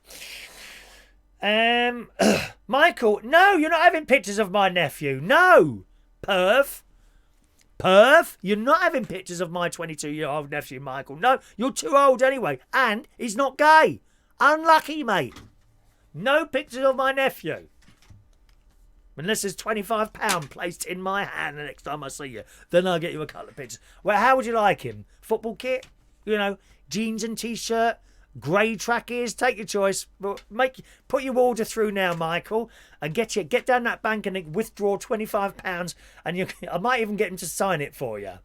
not. Michael, no, you're not having pictures of my nephew. No, Perv, you're not having pictures of my 22-year-old nephew, Michael. No, you're too old anyway, and he's not gay. Unlucky, mate. No pictures of my nephew. Unless there's £25 placed in my hand the next time I see you. Then I'll get you a couple of pictures. Well, how would you like him? Football kit? You know, jeans and T-shirt? Grey trackies? Take your choice. Put your order through now, Michael, and get down that bank and withdraw £25, and I might even get him to sign it for you.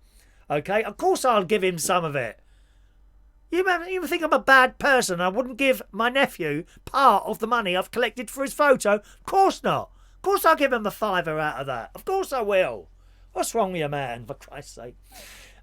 Okay? Of course I'll give him some of it. You think I'm a bad person? I wouldn't give my nephew part of the money I've collected for his photo? Of course not. Of course I'll give him a £5 out of that. Of course I will. What's wrong with you, man, for Christ's sake?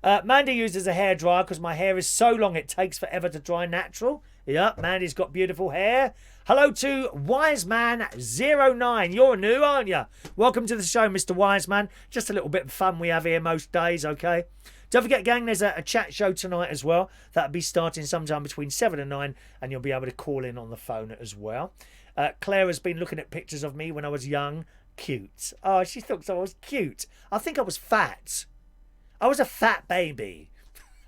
Mandy uses a hairdryer because my hair is so long it takes forever to dry natural. Yep, Mandy's got beautiful hair. Hello to Wiseman09. You're new, aren't you? Welcome to the show, Mr. Wiseman. Just a little bit of fun we have here most days, okay? Don't forget, gang, there's a chat show tonight as well. That'll be starting sometime between 7 and 9, and you'll be able to call in on the phone as well. Claire has been looking at pictures of me when I was young. Cute. Oh, she thinks I was cute. I think I was fat. I was a fat baby.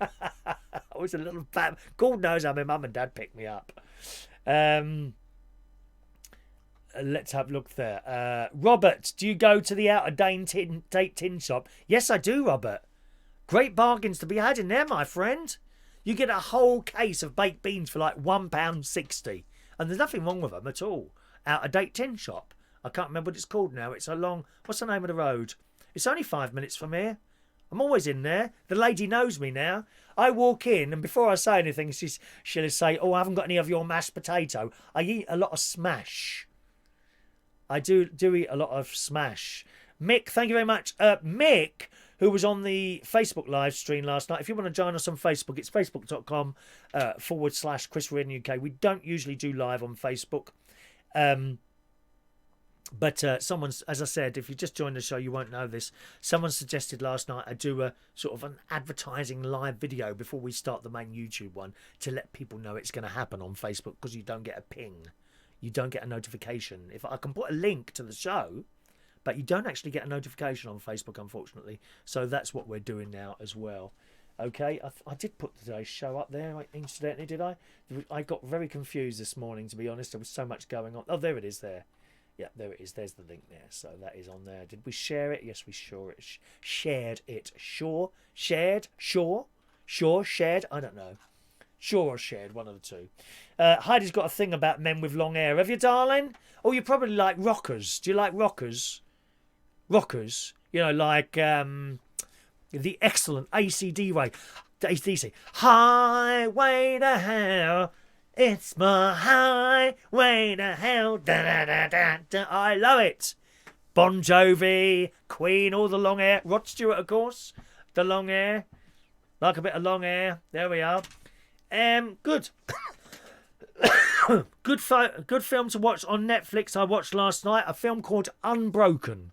I was a little fat... God knows how my mum and dad picked me up. Let's have a look there. Robert, do you go to the out-of-date tin shop? Yes, I do, Robert. Great bargains to be had in there, my friend. You get a whole case of baked beans for like £1.60. And there's nothing wrong with them at all. Out-of-date tin shop. I can't remember what it's called now. It's a long... What's the name of the road? It's only 5 minutes from here. I'm always in there. The lady knows me now. I walk in, and before I say anything, she'll say, "Oh, I haven't got any of your mashed potato." I eat a lot of smash. I do eat a lot of smash. Mick, thank you very much. Mick, who was on the Facebook live stream last night. If you want to join us on Facebook, it's facebook.com/Chris Reardon UK. We don't usually do live on Facebook. But someone's, as I said, if you just joined the show, you won't know this. Someone suggested last night I do a sort of an advertising live video before we start the main YouTube one to let people know it's going to happen on Facebook, because you don't get a ping. You don't get a notification. If I can put a link to the show, but you don't actually get a notification on Facebook, unfortunately. So that's what we're doing now as well. Okay, I did put today's show up there, incidentally, did I? I got very confused this morning, to be honest. There was so much going on. Oh, there it is there. Yeah, there it is. There's the link there. So that is on there. Did we share it? Yes, we shared it. Sure. Shared? Sure? Sure? Shared? I don't know. Sure or shared, one of the two. Heidi's got a thing about men with long hair. Have you, darling? Oh, you probably like rockers. Do you like rockers? Rockers? You know, like the excellent AC/DC. Highway to Hell. It's my highway to hell. Da, da, da, da, da. I love it. Bon Jovi, Queen, all the long hair. Rod Stewart, of course. The long hair. Like a bit of long hair. There we are. Good. Good film to watch on Netflix. I watched last night a film called Unbroken.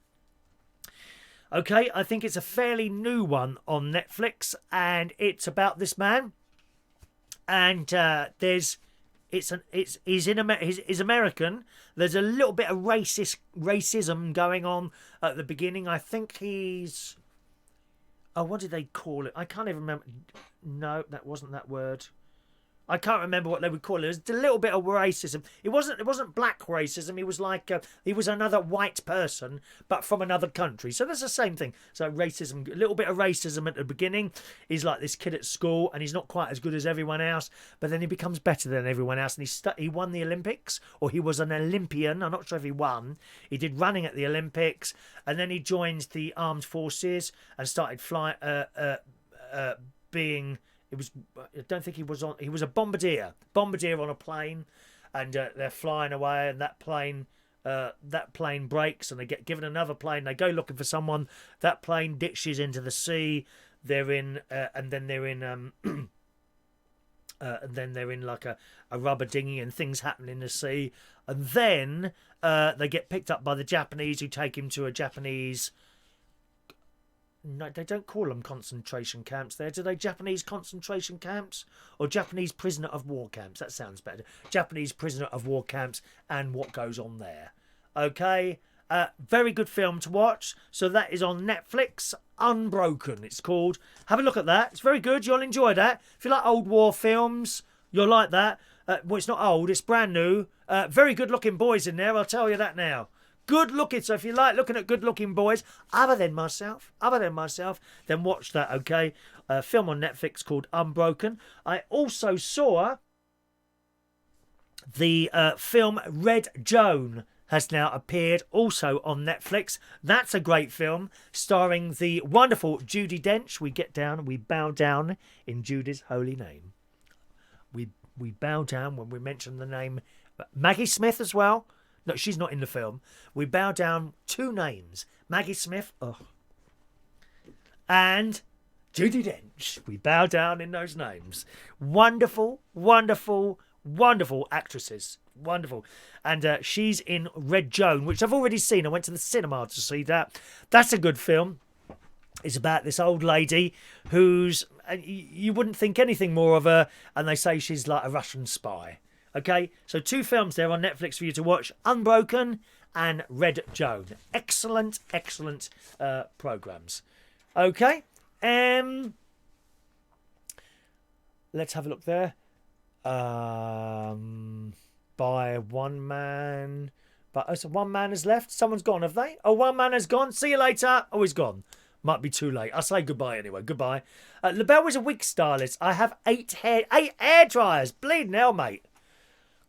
Okay, I think it's a fairly new one on Netflix, and it's about this man. And he's American. There's a little bit of racism going on at the beginning. I think he's, oh, what did they call it? I can't even remember. No, that wasn't that word. I can't remember what they would call it. It was a little bit of racism. It wasn't black racism. He was like he was another white person, but from another country. So that's the same thing. So racism, a little bit of racism at the beginning. He's like this kid at school, and he's not quite as good as everyone else. But then he becomes better than everyone else, and he won the Olympics, or he was an Olympian. I'm not sure if he won. He did running at the Olympics, and then he joined the armed forces and started being. I don't think he was on. He was a bombardier on a plane, and they're flying away, and that plane breaks, and they get given another plane. They go looking for someone. That plane ditches into the sea. And then they're in like a rubber dinghy, and things happen in the sea, and then they get picked up by the Japanese, who take him to a Japanese. No, they don't call them concentration camps there, do they? Japanese concentration camps? Or Japanese prisoner of war camps? That sounds better. Japanese prisoner of war camps, and what goes on there. Okay? Very good film to watch. So that is on Netflix. Unbroken, it's called. Have a look at that. It's very good. You'll enjoy that. If you like old war films, you'll like that. Well, it's not old. It's brand new. Very good-looking boys in there, I'll tell you that now. Good looking, so if you like looking at good looking boys, other than myself, then watch that, okay? A film on Netflix called Unbroken. I also saw the film Red Joan has now appeared, also on Netflix. That's a great film, starring the wonderful Judi Dench. We bow down in Judy's holy name. We bow down when we mention the name Maggie Smith as well. No, she's not in the film. We bow down two names. Maggie Smith and Judi Dench. We bow down in those names. Wonderful, wonderful, wonderful actresses. Wonderful. And she's in Red Joan, which I've already seen. I went to the cinema to see that. That's a good film. It's about this old lady who's... You wouldn't think anything more of her, and they say she's like a Russian spy. Okay, so two films there on Netflix for you to watch. Unbroken and Red Joan. Excellent, excellent programmes. Okay, let's have a look there. By one man. But so one man has left. Someone's gone, have they? Oh, one man has gone. See you later. Oh, he's gone. Might be too late. I'll say goodbye anyway. Goodbye. LaBelle is a wig stylist. I have 8 hair dryers. Bleeding hell, mate.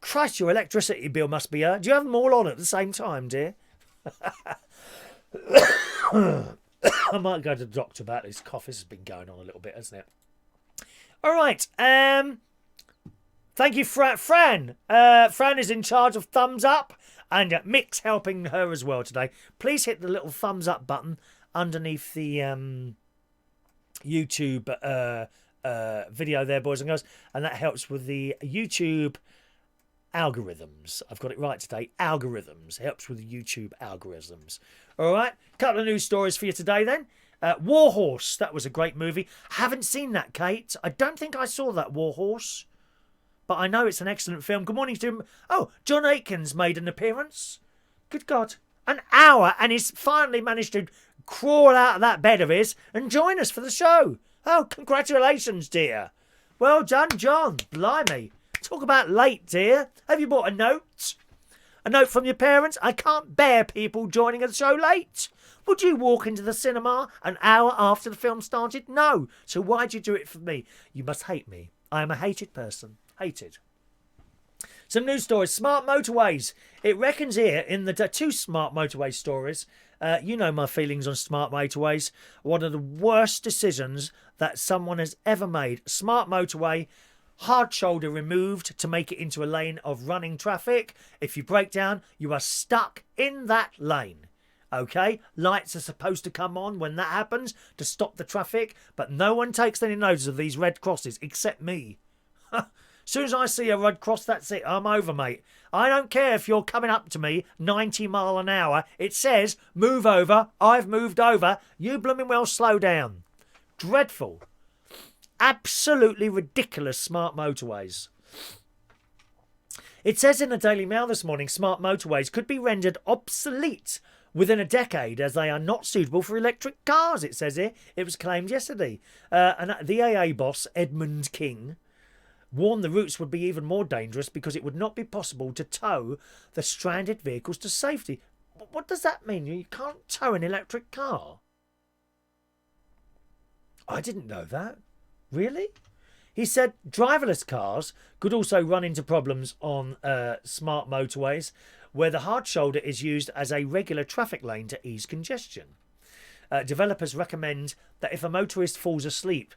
Christ, your electricity bill must be... do you have them all on at the same time, dear? I might go to the doctor about this cough. This has been going on a little bit, hasn't it? All right. Thank you, Fran. Fran is in charge of thumbs up, and Mick's helping her as well today. Please hit the little thumbs up button underneath the YouTube video there, boys and girls, and that helps with the YouTube algorithms. I've got it right today. Algorithms. Helps with the YouTube algorithms. All right. Couple of news stories for you today then. Warhorse. That was a great movie. Haven't seen that, Kate. I don't think I saw that, Warhorse. But I know it's an excellent film. Good morning to him. Oh, John Aikens made an appearance. Good God. An hour, and he's finally managed to crawl out of that bed of his and join us for the show. Oh, congratulations, dear. Well done, John. Blimey. Talk about late, dear. Have you brought a note? A note from your parents? I can't bear people joining the show late. Would you walk into the cinema an hour after the film started? No. So why'd you do it for me? You must hate me. I am a hated person. Hated. Some news stories. Smart motorways. It reckons here in the two smart motorway stories. You know my feelings on smart motorways. One of the worst decisions that someone has ever made. Smart motorway. Hard shoulder removed to make it into a lane of running traffic. If you break down, you are stuck in that lane. Okay? Lights are supposed to come on when that happens to stop the traffic, but no one takes any notice of these red crosses except me. As soon as I see a red cross, that's it. I'm over, mate. I don't care if you're coming up to me 90 mile an hour. It says, move over. I've moved over. You blooming well slow down. Dreadful. Absolutely ridiculous smart motorways. It says in the Daily Mail this morning, smart motorways could be rendered obsolete within a decade as they are not suitable for electric cars, it says here. It was claimed yesterday. And the AA boss, Edmund King, warned the routes would be even more dangerous because it would not be possible to tow the stranded vehicles to safety. What does that mean? You can't tow an electric car? I didn't know that. Really? He said driverless cars could also run into problems on smart motorways where the hard shoulder is used as a regular traffic lane to ease congestion. Developers recommend that if a motorist falls asleep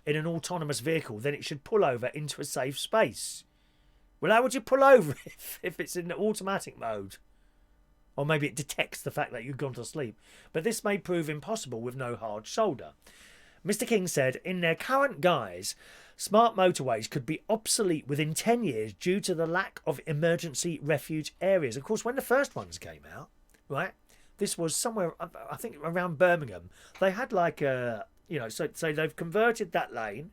in an autonomous vehicle, then it should pull over into a safe space. Well, how would you pull over if it's in the automatic mode? Or maybe it detects the fact that you've gone to sleep. But this may prove impossible with no hard shoulder. Mr. King said, in their current guise, smart motorways could be obsolete within 10 years due to the lack of emergency refuge areas. Of course, when the first ones came out, right, this was somewhere, I think around Birmingham, they had like a, so they've converted that lane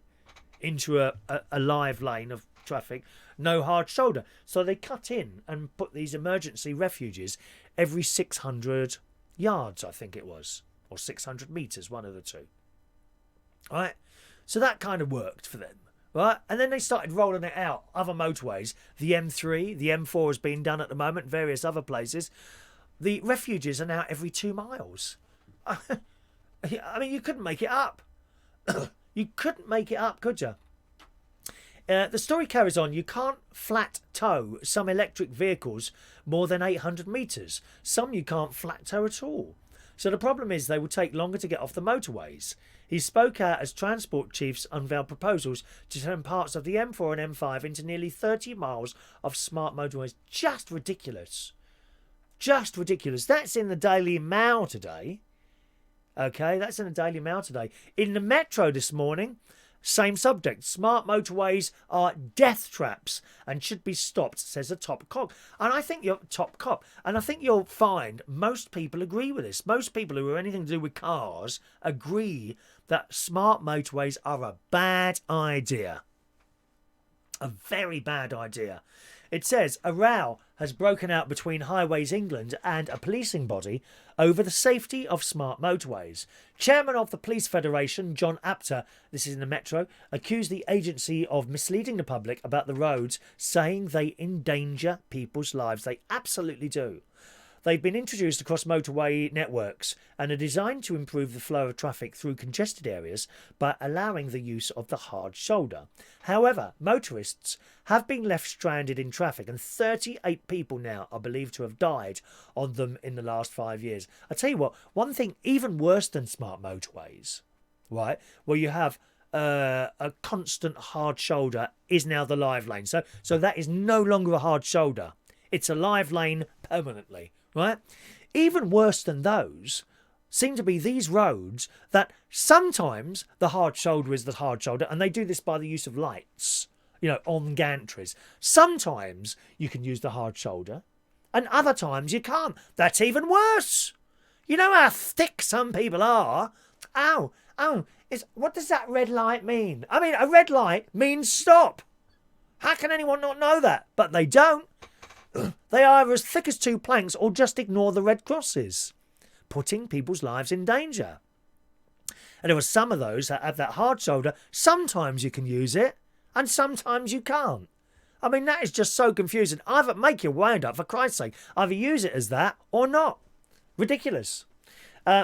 into a live lane of traffic, no hard shoulder. So they cut in and put these emergency refuges every 600 yards, I think it was, or 600 metres, one of the two. Right, so that kind of worked for them, right? And then they started rolling it out. Other motorways, the M3, the M4 has been done at the moment, various other places. The refuges are now every 2 miles. I mean, you couldn't make it up. You couldn't make it up, could you? The story carries on. You can't flat tow some electric vehicles more than 800 metres. Some you can't flat tow at all. So the problem is they will take longer to get off the motorways. He spoke out as transport chiefs unveiled proposals to turn parts of the M4 and M5 into nearly 30 miles of smart motorways. Just ridiculous. Just ridiculous. That's in the Daily Mail today. Okay, that's in the Daily Mail today. In the Metro this morning, same subject. Smart motorways are death traps and should be stopped, says a top cop. And I think you'll find most people agree with this. Most people who have anything to do with cars agree that smart motorways are a bad idea. A very bad idea. It says a row has broken out between Highways England and a policing body over the safety of smart motorways. Chairman of the Police Federation, John Apter, this is in the Metro, accused the agency of misleading the public about the roads, saying they endanger people's lives. They absolutely do. They've been introduced across motorway networks and are designed to improve the flow of traffic through congested areas by allowing the use of the hard shoulder. However, motorists have been left stranded in traffic, and 38 people now are believed to have died on them in the last 5 years. I tell you what, one thing even worse than smart motorways, right, where you have a constant hard shoulder, is now the live lane. So that is no longer a hard shoulder. It's a live lane permanently, right? Even worse than those seem to be these roads that sometimes the hard shoulder is the hard shoulder, and they do this by the use of lights, on gantries. Sometimes you can use the hard shoulder, and other times you can't. That's even worse. You know how thick some people are. Oh, what does that red light mean? I mean, a red light means stop. How can anyone not know that? But they don't. They are either as thick as two planks or just ignore the red crosses, putting people's lives in danger. And there are some of those that have that hard shoulder. Sometimes you can use it and sometimes you can't. I mean, that is just so confusing. Either make your mind up, for Christ's sake. Either use it as that or not. Ridiculous.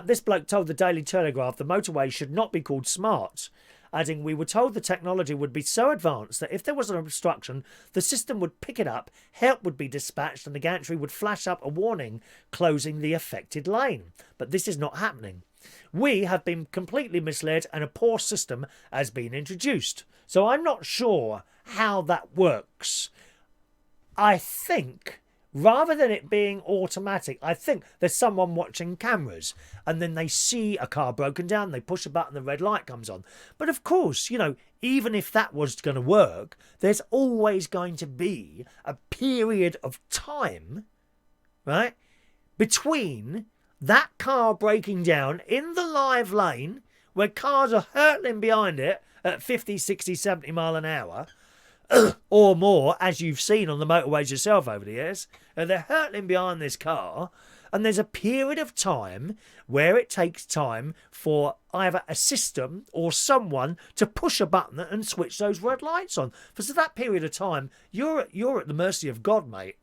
This bloke told the Daily Telegraph the motorway should not be called smart, adding, "We were told the technology would be so advanced that if there was an obstruction, the system would pick it up, help would be dispatched, and the gantry would flash up a warning closing the affected lane. But this is not happening. We have been completely misled and a poor system has been introduced." So I'm not sure how that works. I think, rather than it being automatic, I think there's someone watching cameras and then they see a car broken down, they push a button, the red light comes on. But of course, even if that was going to work, there's always going to be a period of time, right, between that car breaking down in the live lane where cars are hurtling behind it at 50, 60, 70 mile an hour, or more, as you've seen on the motorways yourself over the years. They're hurtling behind this car, and there's a period of time where it takes time for either a system or someone to push a button and switch those red lights on. For that period of time, you're at the mercy of God, mate.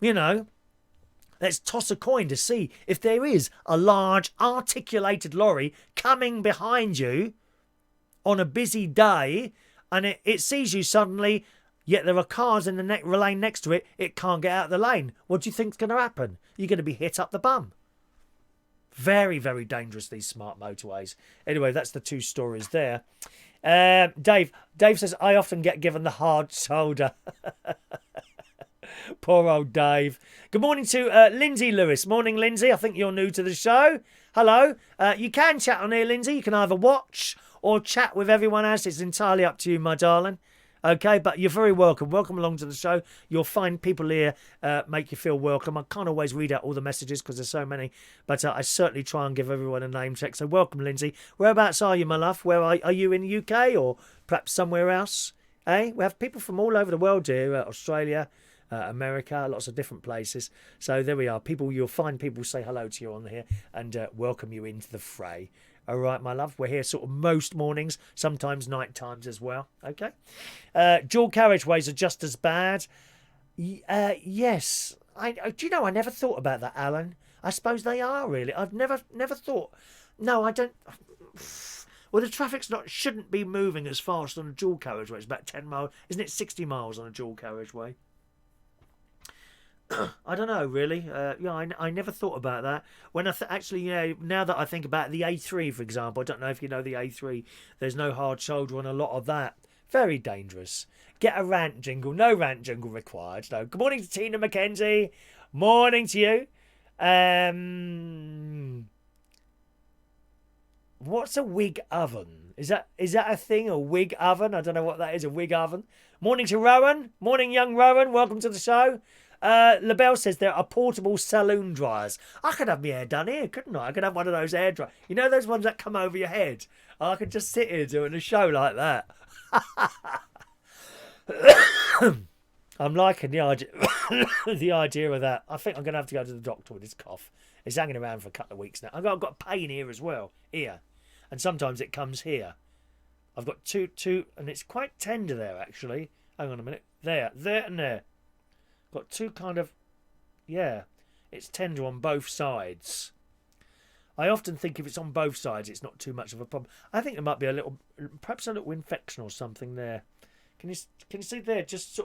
Let's toss a coin to see if there is a large articulated lorry coming behind you on a busy day, and it sees you suddenly, yet there are cars in the lane next to it. It can't get out of the lane. What do you think's going to happen? You're going to be hit up the bum. Very, very dangerous, these smart motorways. Anyway, that's the two stories there. Dave says, "I often get given the hard shoulder." Poor old Dave. Good morning to Lindsay Lewis. Morning, Lindsay. I think you're new to the show. Hello. You can chat on here, Lindsay. You can either watch or chat with everyone else. It's entirely up to you, my darling. Okay, but you're very welcome. Welcome along to the show. You'll find people here make you feel welcome. I can't always read out all the messages because there's so many, but I certainly try and give everyone a name check. So welcome, Lindsay. Whereabouts are you, my love? Where are you, in the UK or perhaps somewhere else? We have people from all over the world here, Australia, America, lots of different places. So there we are. You'll find people say hello to you on here and welcome you into the fray. All right, my love. We're here sort of most mornings, sometimes night times as well. Okay. Dual carriageways are just as bad. Yes. Do you know, I never thought about that, Alan. I suppose they are, really. I've never thought. No, I don't. Well, the traffic's shouldn't be moving as fast on a dual carriageway. It's about 10 miles. Isn't it 60 miles on a dual carriageway? I don't know, really. I never thought about that. When actually, now that I think about it, the A3, for example, I don't know if you know the A3. There's no hard shoulder on a lot of that. Very dangerous. Get a rant jingle. No rant jingle required. No. Good morning to Tina McKenzie. Morning to you. What's a wig oven? Is that a thing? A wig oven? I don't know what that is. A wig oven. Morning to Rowan. Morning, young Rowan. Welcome to the show. LaBelle says there are portable saloon dryers. I could have my hair done here, couldn't I? I could have one of those hair dryers. You know those ones that come over your head? I could just sit here doing a show like that. I'm liking the idea of that. I think I'm going to have to go to the doctor with this cough. It's hanging around for a couple of weeks now. I've got pain here as well. Here. And sometimes it comes here. I've got two, and it's quite tender there, actually. Hang on a minute. There, and there. Got two kind of Yeah, it's tender on both sides. I often think if it's on both sides, it's not too much of a problem. I think there might be perhaps a little infection or something there. Can you see there? Just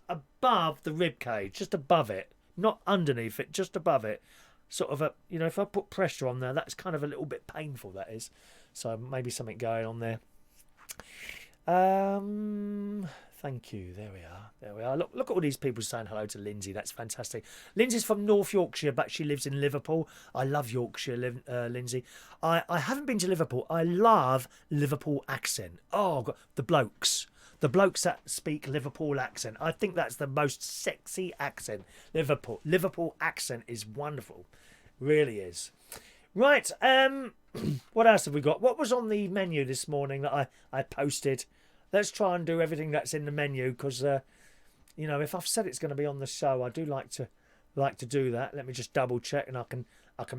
above the rib cage, just above it, not underneath it, just above it. Sort of if I put pressure on there, that's kind of a little bit painful. That is, so maybe something going on there. Thank you. There we are. Look at all these people saying hello to Lindsay. That's fantastic. Lindsay's from North Yorkshire, but she lives in Liverpool. I love Yorkshire, Lindsay. I haven't been to Liverpool. I love Liverpool accent. Oh, God, the blokes that speak Liverpool accent. I think that's the most sexy accent. Liverpool accent is wonderful. Really is. Right. What else have we got? What was on the menu this morning that I posted? Let's try and do everything that's in the menu because, if I've said it's going to be on the show, I do like to do that. Let me just double check, and I can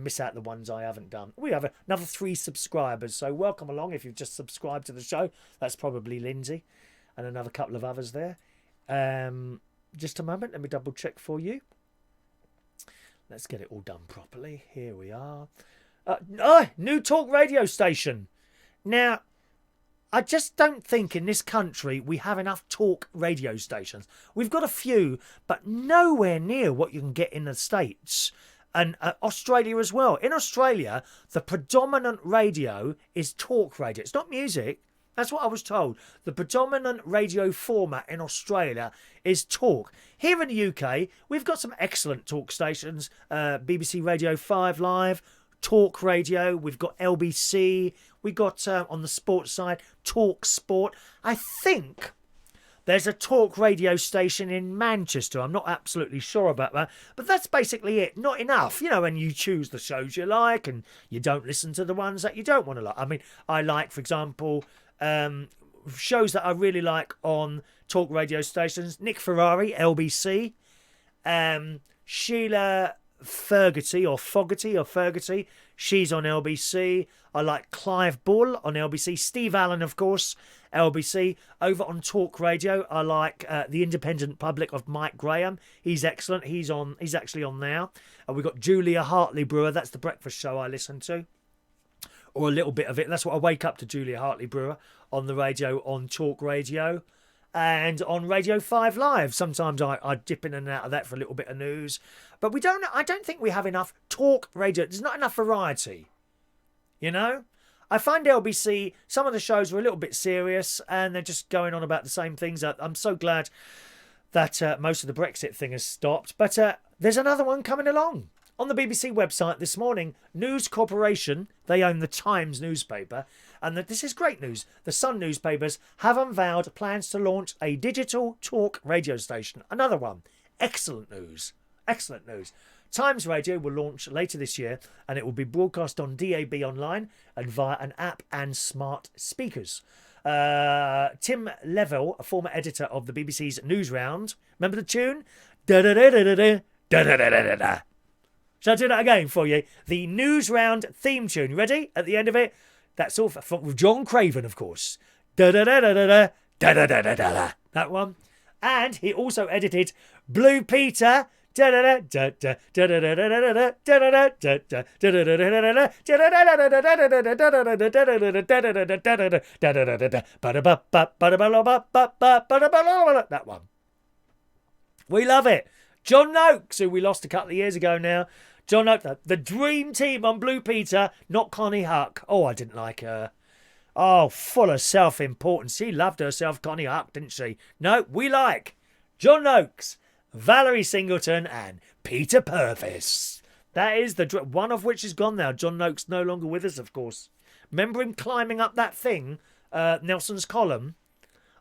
miss out the ones I haven't done. We have another 3 subscribers, so welcome along if you've just subscribed to the show. That's probably Lindsay, and another couple of others there. Just a moment, let me double check for you. Let's get it all done properly. Here we are. New talk radio station. Now, I just don't think in this country we have enough talk radio stations. We've got a few, but nowhere near what you can get in the States and Australia as well. In Australia, the predominant radio is talk radio. It's not music. That's what I was told. The predominant radio format in Australia is talk. Here in the UK, we've got some excellent talk stations. BBC Radio 5 Live, Talk Radio. We've got LBC. We got, on the sports side, Talk Sport. I think there's a talk radio station in Manchester. I'm not absolutely sure about that. But that's basically it. Not enough. When you choose the shows you like and you don't listen to the ones that you don't want to like. I mean, I like, for example, shows that I really like on talk radio stations. Nick Ferrari, LBC. Sheila Fogarty, she's on LBC. I like Clive Bull on LBC. Steve Allen, of course, LBC. Over on Talk Radio, I like The Independent Public of Mike Graham. He's excellent. He's actually on now. We've got Julia Hartley Brewer. That's the breakfast show I listen to, or a little bit of it. That's what I wake up to, Julia Hartley Brewer on the radio on Talk Radio. And on Radio 5 Live, sometimes I dip in and out of that for a little bit of news. But I don't think we have enough talk radio. There's not enough variety. I find LBC, some of the shows are a little bit serious and they're just going on about the same things. I'm so glad that most of the Brexit thing has stopped. But there's another one coming along. On the BBC website this morning, News Corporation, they own the Times newspaper, and this is great news. The Sun newspapers have unveiled plans to launch a digital talk radio station. Another one. Excellent news. Excellent news. Times Radio will launch later this year, and it will be broadcast on DAB online and via an app and smart speakers. Tim Levell, a former editor of the BBC's Newsround, remember the tune? Da-da-da-da-da-da, da-da-da-da-da-da. Shall I do that again for you? The Newsround theme tune. Ready? At the end of it, that's all with John Craven, of course. Da-da-da-da-da-da, da-da-da-da-da-da. That one. And he also edited Blue Peter. That one. We love it. John Noakes, who we lost a couple of years ago now. John Noakes, the dream team on Blue Peter, not Connie Huck. Oh, I didn't like her. Oh, full of self-importance. She loved herself, Connie Huck, didn't she? No, we like John Noakes, Valerie Singleton and Peter Purvis. That is one of which is gone now. John Noakes no longer with us, of course. Remember him climbing up that thing, Nelson's column?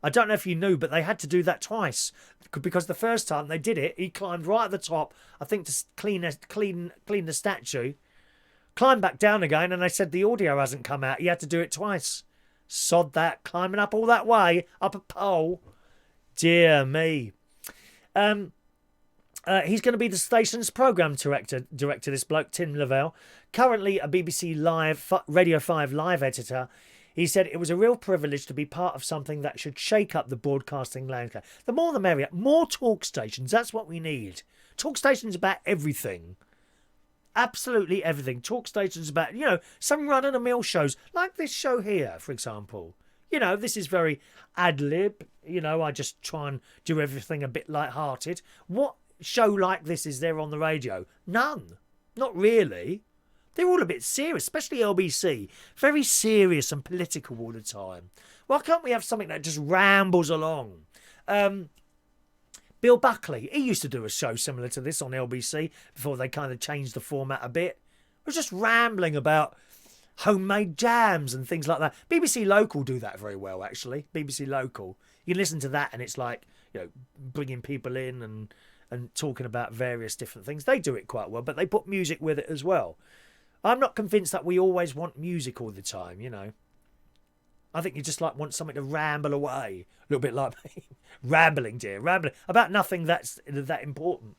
I don't know if you knew, but they had to do that twice because the first time they did it, he climbed right at the top, I think to clean the statue, climbed back down again, and they said the audio hasn't come out. He had to do it twice. Sod that, climbing up all that way, up a pole. Dear me. He's going to be the station's programme director, this bloke, Tim Lavelle. Currently a BBC Radio 5 Live editor. He said it was a real privilege to be part of something that should shake up the broadcasting landscape. The more the merrier. More talk stations. That's what we need. Talk stations about everything. Absolutely everything. Talk stations about, some run-of-the-mill shows. Like this show here, for example. This is very ad-lib. I just try and do everything a bit light-hearted. What show like this is there on the radio? None. Not really. They're all a bit serious, especially LBC. Very serious and political all the time. Why can't we have something that just rambles along? Bill Buckley, he used to do a show similar to this on LBC before they kind of changed the format a bit. It was just rambling about homemade jams and things like that. BBC Local do that very well, actually. BBC Local. You can listen to that and it's like, bringing people in and talking about various different things. They do it quite well, but they put music with it as well. I'm not convinced that we always want music all the time, I think you just want something to ramble away. A little bit like me. Rambling, dear. Rambling. About nothing that's that important.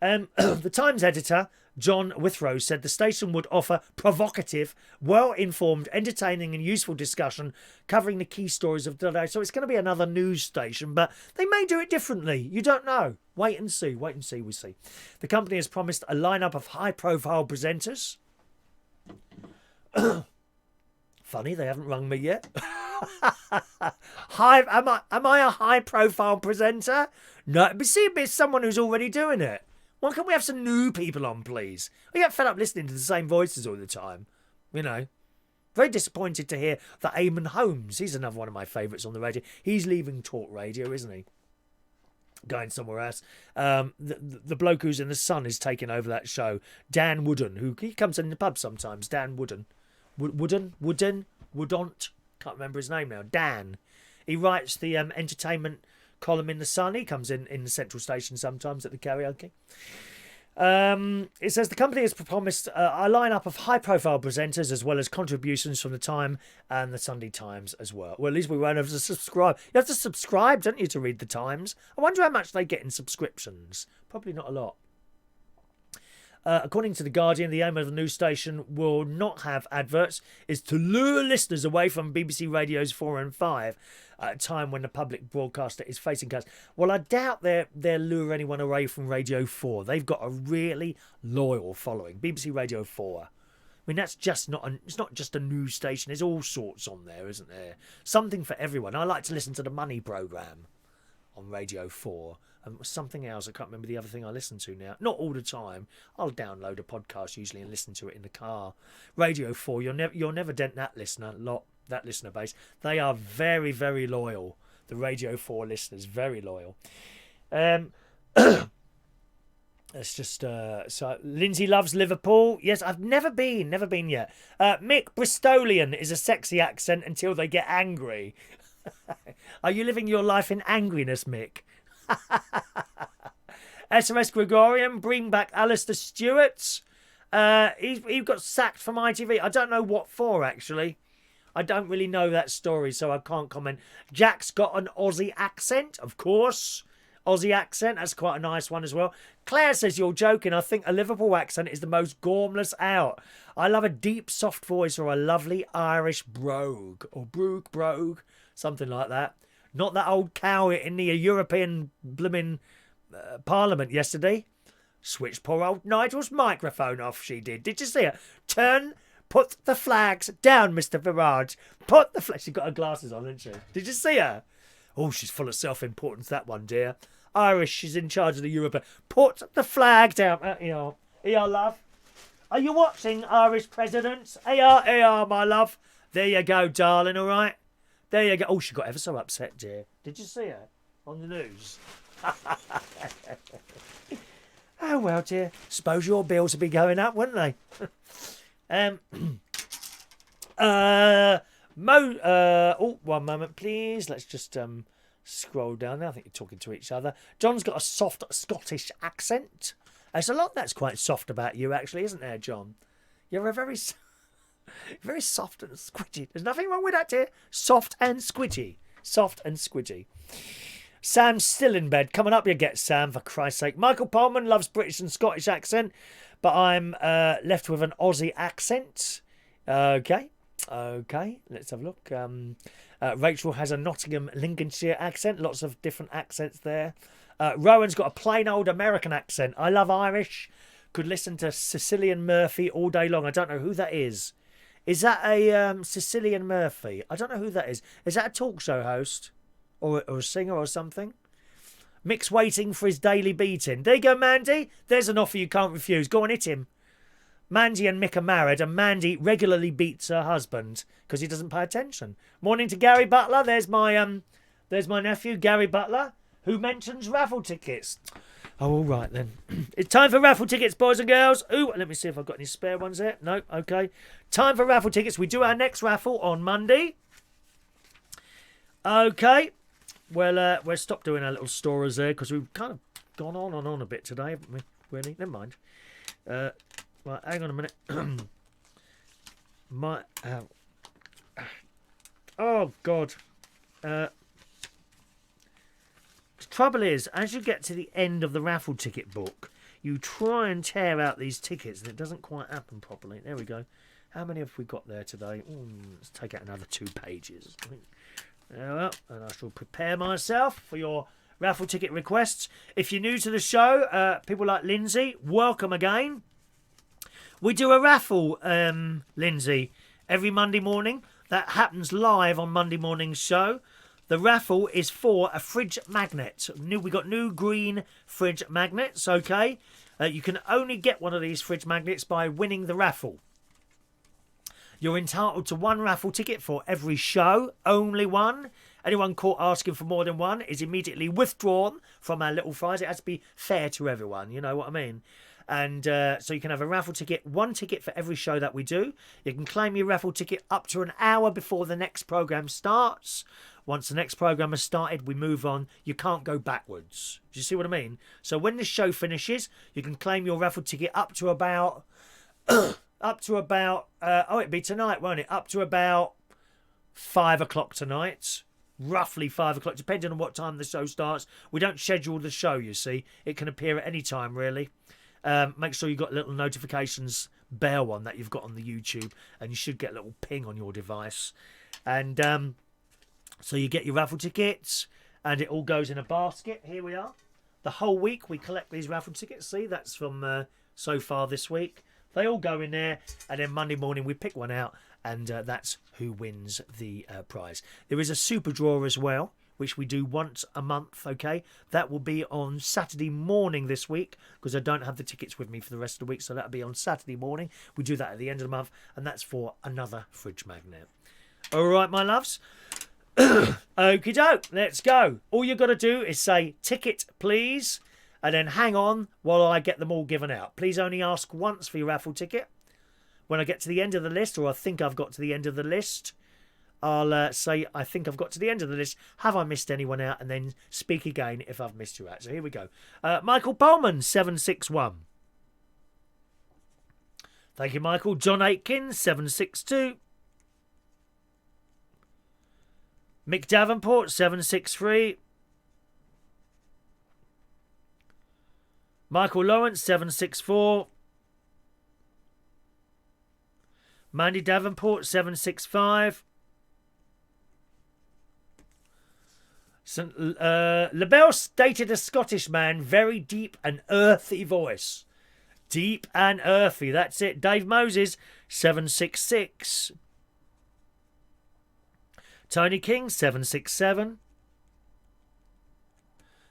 The Times editor, John Withrow, said the station would offer provocative, well-informed, entertaining and useful discussion covering the key stories of the day. So it's going to be another news station, but they may do it differently. You don't know. Wait and see. Wait and see, we see. The company has promised a lineup of high-profile presenters. Funny, they haven't rung me yet. Am I a high-profile presenter? No, but see, it's someone who's already doing it. Why can't we have some new people on, please? I get fed up listening to the same voices all the time. Very disappointed to hear that Eamon Holmes, he's another one of my favourites on the radio. He's leaving Talk Radio, isn't he? Going somewhere else. The bloke who's in The Sun is taking over that show. Dan Wooden, he comes in the pub sometimes. Dan Wooden. Woodont. Can't remember his name now. Dan. He writes the entertainment column in The Sun. He comes in the central station sometimes at the karaoke. It says the company has promised a lineup of high-profile presenters as well as contributions from the Time and the Sunday Times as well. Well, at least we won't have to subscribe. You have to subscribe, don't you, to read the Times? I wonder how much they get in subscriptions. Probably not a lot. According to The Guardian, the aim of the news station will not have adverts, is to lure listeners away from BBC Radio's 4 and 5 at a time when the public broadcaster is facing cuts. Well, I doubt they'll lure anyone away from Radio 4. They've got a really loyal following. BBC Radio 4. I mean, that's just it's not just a news station. There's all sorts on there, isn't there? Something for everyone. I like to listen to the Money programme on Radio 4. And something else, I can't remember the other thing I listen to now. Not all the time. I'll download a podcast usually and listen to it in the car. Radio 4, you'll never dent that listener base. They are very, very loyal. The Radio 4 listeners, very loyal. It's just so Lindsay loves Liverpool. Yes, I've never been yet. Mick Bristolian is a sexy accent until they get angry. Are you living your life in angriness, Mick? SMS Gregorian, bring back Alistair Stewart. He got sacked from ITV. I don't know what for, actually. I don't really know that story, so I can't comment. Jack's got an Aussie accent, of course. Aussie accent, that's quite a nice one as well. Claire says, you're joking. I think a Liverpool accent is the most gormless out. I love a deep, soft voice or a lovely Irish brogue. Or brogue, something like that. Not that old cow in the European blooming Parliament yesterday. Switched poor old Nigel's microphone off, she did. Did you see her? Put the flags down, Mr. Farage. Put the flags. She's got her glasses on, hasn't she? Did you see her? Oh, she's full of self-importance, that one, dear. Irish, she's in charge of the Europe. Put the flag down. Here, love. Are you watching, Irish presidents? Here, my love. There you go, darling, all right? There you go. Oh, she got ever so upset, dear. Did you see her on the news? Oh, well, dear. Suppose your bills would be going up, wouldn't they? One moment, please. Let's just scroll down there. I think you're talking to each other. John's got a soft Scottish accent. There's a lot that's quite soft about you, actually, isn't there, John? You're a very soft and squidgy. There's nothing wrong with that, dear. Soft and squidgy. Soft and squidgy. Sam's still in bed. Coming up, you get Sam, for Christ's sake. Michael Pullman loves British and Scottish accent, but I'm left with an Aussie accent. Okay. Okay, let's have a look. Rachel has a Nottingham, Lincolnshire accent. Lots of different accents there. Rowan's got a plain old American accent. I love Irish. Could listen to Sicilian Murphy all day long. I don't know who that is. Is that a Sicilian Murphy? I don't know who that is. Is that a talk show host? Or a singer or something? Mick's waiting for his daily beating. There you go, Mandy. There's an offer you can't refuse. Go on, hit him. Mandy and Mick are married, and Mandy regularly beats her husband because he doesn't pay attention. Morning to Gary Butler. There's my nephew, Gary Butler, who mentions raffle tickets. Oh, all right then. It's time for raffle tickets, boys and girls. Ooh, let me see if I've got any spare ones there. No, okay. Time for raffle tickets. We do our next raffle on Monday. Okay. Well, we'll stop doing our little stories there because we've kind of gone on and on a bit today, haven't we? Really? Never mind. Right, hang on a minute. Oh, God. The trouble is, as you get to the end of the raffle ticket book, you try and tear out these tickets, and it doesn't quite happen properly. There we go. How many have we got there today? Let's take out another 2 pages. Well, and I shall prepare myself for your raffle ticket requests. If you're new to the show, people like Lindsay, welcome again. We do a raffle, Lindsay, every Monday morning. That happens live on Monday morning's show. The raffle is for a fridge magnet. We got new green fridge magnets, okay? You can only get one of these fridge magnets by winning the raffle. You're entitled to 1 raffle ticket for every show, only 1. Anyone caught asking for more than 1 is immediately withdrawn from our little prize. It has to be fair to everyone, you know what I mean? And so you can have a raffle ticket, 1 ticket for every show that we do. You can claim your raffle ticket up to an hour before the next programme starts. Once the next programme has started, we move on. You can't go backwards. Do you see what I mean? So when the show finishes, you can claim your raffle ticket up to about... it'd be tonight, won't it? Up to about 5 o'clock tonight. Roughly 5 o'clock, depending on what time the show starts. We don't schedule the show, you see. It can appear at any time, really. Make sure you've got little notifications bell one that you've got on the YouTube, and you should get a little ping on your device. And so you get your raffle tickets, and it all goes in a basket. Here we are. The whole week we collect these raffle tickets. See, that's from so far this week. They all go in there, and then Monday morning we pick one out, and that's who wins the prize. There is a super draw as well, which we do once a month, okay? That will be on Saturday morning this week, because I don't have the tickets with me for the rest of the week, so that'll be on Saturday morning. We do that at the end of the month, and that's for another fridge magnet. All right, my loves. Okie doke, let's go. All you've got to do is say, ticket, please, and then hang on while I get them all given out. Please only ask once for your raffle ticket. When I get to the end of the list, or I think I've got to the end of the list, I'll say, I think I've got to the end of the list. Have I missed anyone out? And then speak again if I've missed you out. So here we go. Michael Pullman, 761. Thank you, Michael. John Aitkin, 762. Mick Davenport, 763. Michael Lawrence, 764. Mandy Davenport, 765. LaBelle stated a Scottish man, very deep and earthy voice. Deep and earthy, that's it. Dave Moses, 766. Tony King, 767.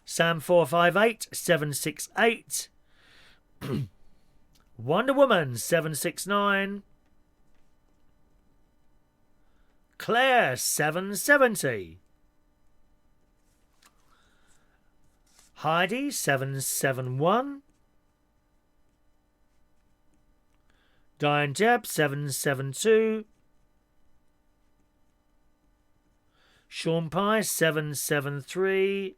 Sam 458, 768. Wonder Woman, 769. Claire, 770. Heidi, 771. Diane Jeb, 772. Sean Pye, 773.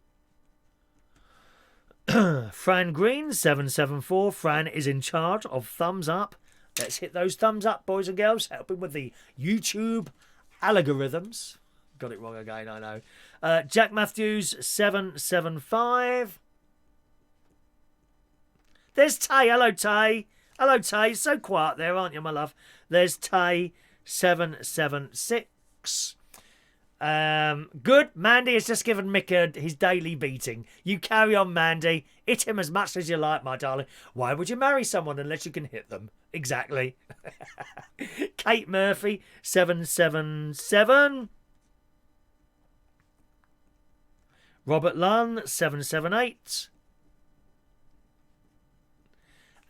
Fran Green, 774. Fran is in charge of thumbs up. Let's hit those thumbs up, boys and girls. Helping with the YouTube algorithms. Got it wrong again, I know. Jack Matthews, 775. There's Tay. Hello, Tay. Hello, Tay. So quiet there, aren't you, my love? There's Tay. 776. Good. Mandy has just given Mick his daily beating. You carry on, Mandy. Hit him as much as you like, my darling. Why would you marry someone unless you can hit them? Exactly. Kate Murphy, 777. Robert Lunn, 778.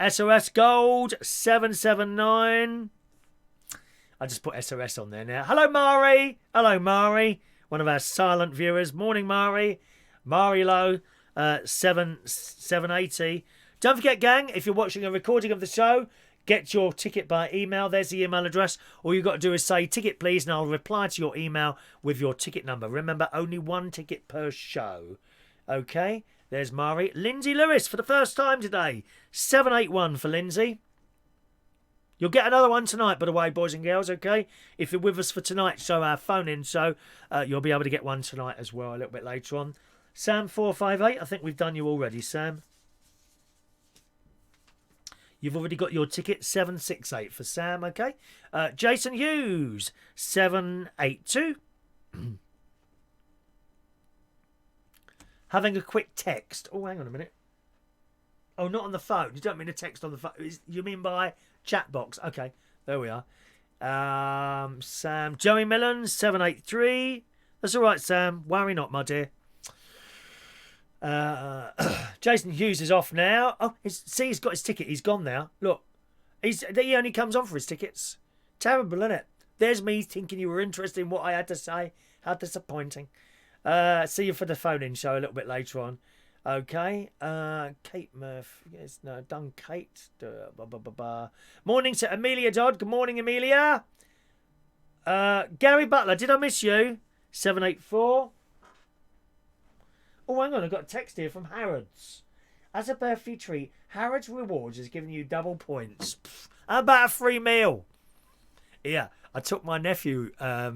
SOS Gold, 779. I just put SOS on there now. Hello, Mari. Hello, Mari. One of our silent viewers. Morning, Mari. Mari Low, 780. Don't forget, gang, if you're watching a recording of the show, get your ticket by email. There's the email address. All you've got to do is say ticket, please, and I'll reply to your email with your ticket number. Remember, only one ticket per show. Okay, there's Mari. Lindsay Lewis for the first time today. 781 for Lindsay. You'll get another one tonight, by the way, boys and girls, okay? If you're with us for tonight's show, our phone-in show, you'll be able to get one tonight as well a little bit later on. Sam 458, I think we've done you already, Sam. You've already got your ticket, 768 for Sam, okay? Jason Hughes, 782. Having a quick text. Oh, hang on a minute. Oh, not on the phone. You don't mean a text on the phone. You mean by chat box? Okay, there we are. Sam, Joey Millen, 783. That's all right, Sam. Worry not, my dear. Jason Hughes is off now. Oh, he's got his ticket. He's gone now. Look, he only comes on for his tickets. Terrible, isn't it? There's me thinking you were interested in what I had to say. How disappointing. See you for the phone-in show a little bit later on. Okay. Kate Murphy. Yes, no, done Kate. Morning to Amelia Dodd. Good morning, Amelia. Gary Butler. Did I miss you? 784. Oh, hang on. I've got a text here from Harrods. As a birthday treat, Harrods Rewards is giving you double points. How about a free meal? Yeah, I took my nephew. I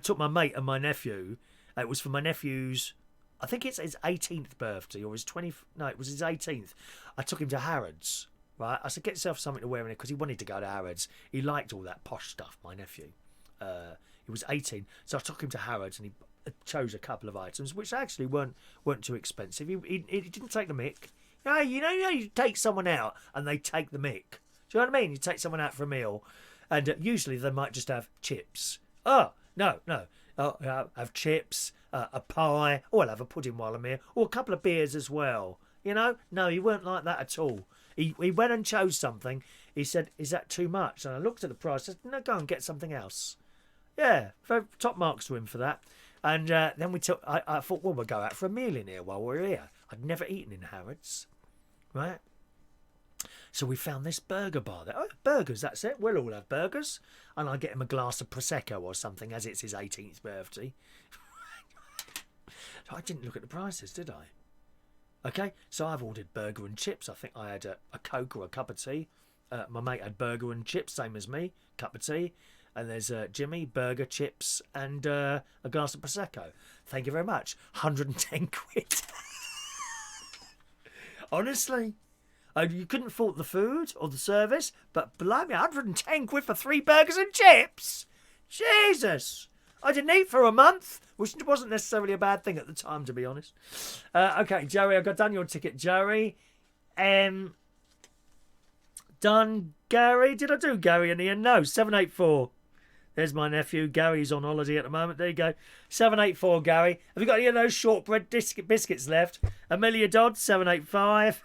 took my mate and my nephew. It was for my nephew's, I think it's his 18th birthday or his 20th. No, it was his 18th. I took him to Harrods. Right, I said, get yourself something to wear in it because he wanted to go to Harrods. He liked all that posh stuff. My nephew. He was 18, so I took him to Harrods and he chose a couple of items which actually weren't too expensive. He didn't take the mick. You know, you take someone out and they take the mick. Do you know what I mean? You take someone out for a meal, and usually they might just have chips. Oh no. Oh, I'll have chips, a pie. Oh, I'll have a pudding while I'm here, or a couple of beers as well. You know? No, he weren't like that at all. He went and chose something. He said, "Is that too much?" And I looked at the price. I said, "No, go and get something else." Yeah, top marks to him for that. And then I thought, well, we'll go out for a meal in here while we're here. I'd never eaten in Harrods, right? So we found this burger bar there. Oh, burgers, that's it. We'll all have burgers. And I get him a glass of Prosecco or something, as it's his 18th birthday. I didn't look at the prices, did I? Okay, so I've ordered burger and chips. I think I had a Coke or a cup of tea. My mate had burger and chips, same as me, cup of tea. And there's Jimmy, burger, chips, and a glass of Prosecco. Thank you very much. 110 quid. Honestly. You couldn't fault the food or the service, but blimey, 110 quid for 3 burgers and chips? Jesus. I didn't eat for a month, which wasn't necessarily a bad thing at the time, to be honest. Okay, Joey, I've done your ticket, Joey. Done Gary. Did I do Gary and Ian? No, 784. There's my nephew. Gary's on holiday at the moment. There you go. 784, Gary. Have you got any of those shortbread biscuits left? Amelia Dodd, 785.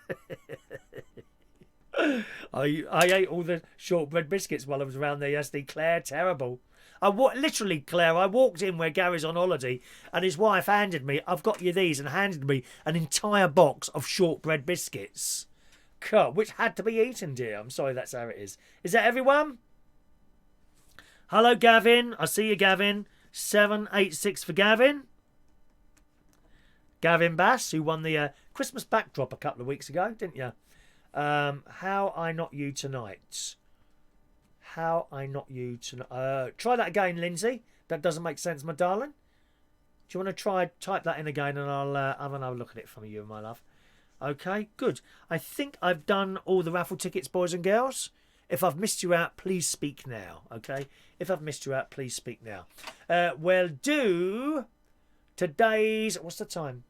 I ate all the shortbread biscuits while I was around there yesterday. Claire, terrible. Literally, Claire, I walked in where Gary's on holiday and his wife handed me, "I've got you these," and handed me an entire box of shortbread biscuits. God, which had to be eaten, dear. I'm sorry, that's how it is. Is that everyone? Hello, Gavin. I see you, Gavin. 786 for Gavin. Gavin Bass, who won the Christmas backdrop a couple of weeks ago, didn't you? How I Not You Tonight. How I Not You Tonight. Try that again, Lindsay. That doesn't make sense, my darling. Do you want to type that in again, and I'll have another look at it from you, my love. Okay, good. I think I've done all the raffle tickets, boys and girls. If I've missed you out, please speak now, okay? If I've missed you out, please speak now. We'll do today's... What's the time?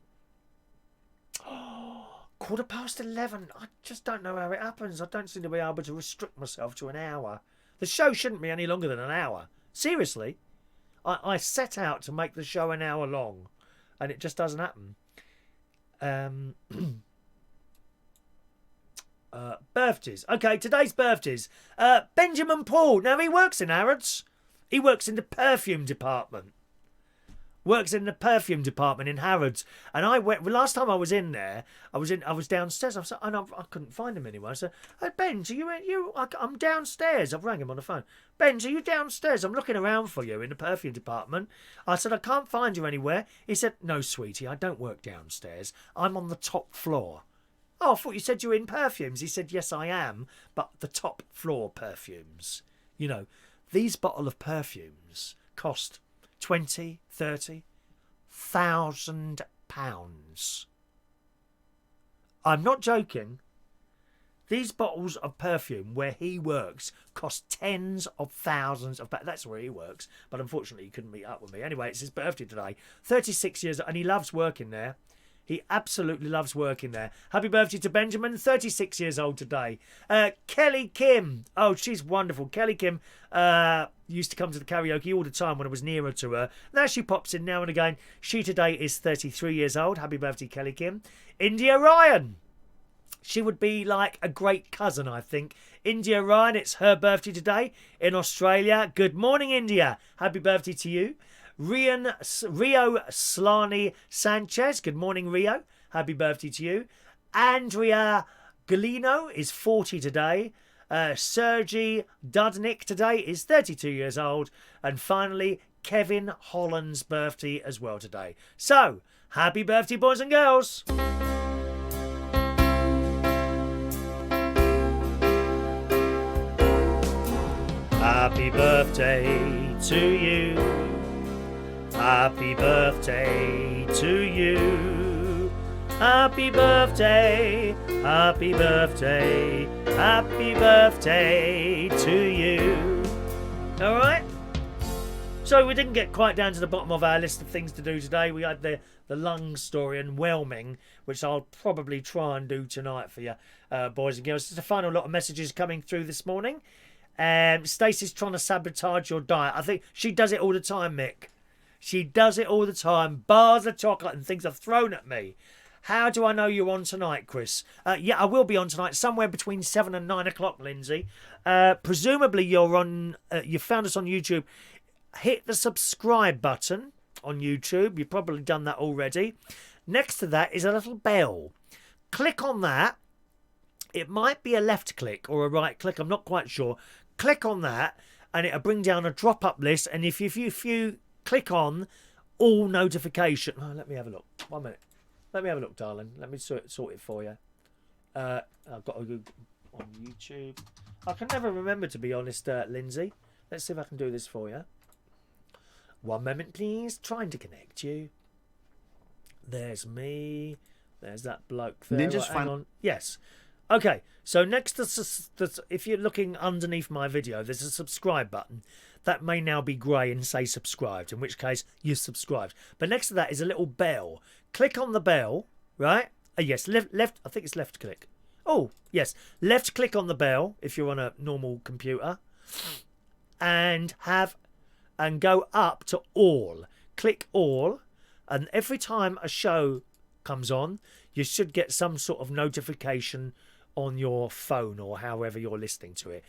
11:15. I just don't know how it happens. I don't seem to be able to restrict myself to an hour. The show shouldn't be any longer than an hour. Seriously. I set out to make the show an hour long, and it just doesn't happen. Birthdays. Okay, today's birthdays. Benjamin Paul. Now, he works in Harrods. He works in the perfume department. Works in the perfume department in Harrods. And I went, last time I was in there, I was downstairs. I couldn't find him anywhere. I said, "Hey, Ben, I'm downstairs." I've rang him on the phone. "Ben, are you downstairs? I'm looking around for you in the perfume department." I said, "I can't find you anywhere." He said, "No, sweetie, I don't work downstairs. I'm on the top floor." "Oh, I thought you said you were in perfumes." He said, "Yes, I am, but the top floor perfumes. You know, these bottle of perfumes cost 20, 30,000 pounds. I'm not joking. These bottles of perfume where he works cost tens of thousands of pounds. That's where he works, but unfortunately he couldn't meet up with me. Anyway, it's his birthday today. 36 years, and he loves working there. He absolutely loves working there. Happy birthday to Benjamin, 36 years old today. Kelly Kim. Oh, she's wonderful. Kelly Kim used to come to the karaoke all the time when I was nearer to her. Now she pops in now and again. She today is 33 years old. Happy birthday, Kelly Kim. India Ryan. She would be like a great cousin, I think. India Ryan, it's her birthday today in Australia. Good morning, India. Happy birthday to you. Rio Slani Sanchez. Good morning, Rio. Happy birthday to you. Andrea Galino is 40 today. Sergei Dudnik today is 32 years old. And finally, Kevin Holland's birthday as well today. So, happy birthday, boys and girls. Happy birthday to you. Happy birthday to you. Happy birthday, happy birthday, happy birthday to you. All right? So we didn't get quite down to the bottom of our list of things to do today. We had the lung story and whelming, which I'll probably try and do tonight for you, boys and girls. There's a final lot of messages coming through this morning. Stacey's trying to sabotage your diet. I think she does it all the time, Mick. She does it all the time. Bars of chocolate and things are thrown at me. How do I know you're on tonight, Chris? Yeah, I will be on tonight, somewhere between 7 and 9 o'clock, Lindsay. Presumably you're on. You found us on YouTube. Hit the subscribe button on YouTube. You've probably done that already. Next to that is a little bell. Click on that. It might be a left click or a right click. I'm not quite sure. Click on that, and it'll bring down a drop-up list. And if you click on all notification. Oh, let me have a look. 1 minute. Let me have a look, darling. Let me sort it for you. I've got to go on YouTube. I can never remember, to be honest, Lindsay. Let's see if I can do this for you. 1 moment, please. Trying to connect you. There's me. There's that bloke there. Ninja's right, hang on. Yes. Okay, so next to if you're looking underneath my video, there's a subscribe button. That may now be grey and say subscribed, in which case you're subscribed. But next to that is a little bell. Click on the bell, right? Yes, left. I think it's left click. Oh, yes, left click on the bell if you're on a normal computer, and go up to all. Click all, and every time a show comes on, you should get some sort of notification on your phone or however you're listening to it.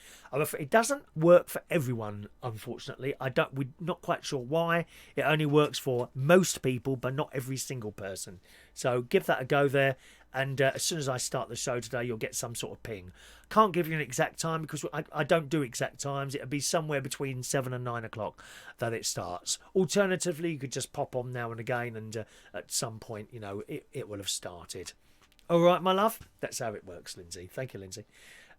It doesn't work for everyone, unfortunately. We're not quite sure why. It only works for most people, but not every single person. So give that a go there. And as soon as I start the show today, you'll get some sort of ping. Can't give you an exact time because I don't do exact times. It'll be somewhere between 7 and 9 o'clock that it starts. Alternatively, you could just pop on now and again, and at some point, you know, it will have started. All right, my love. That's how it works, Lindsay. Thank you, Lindsay.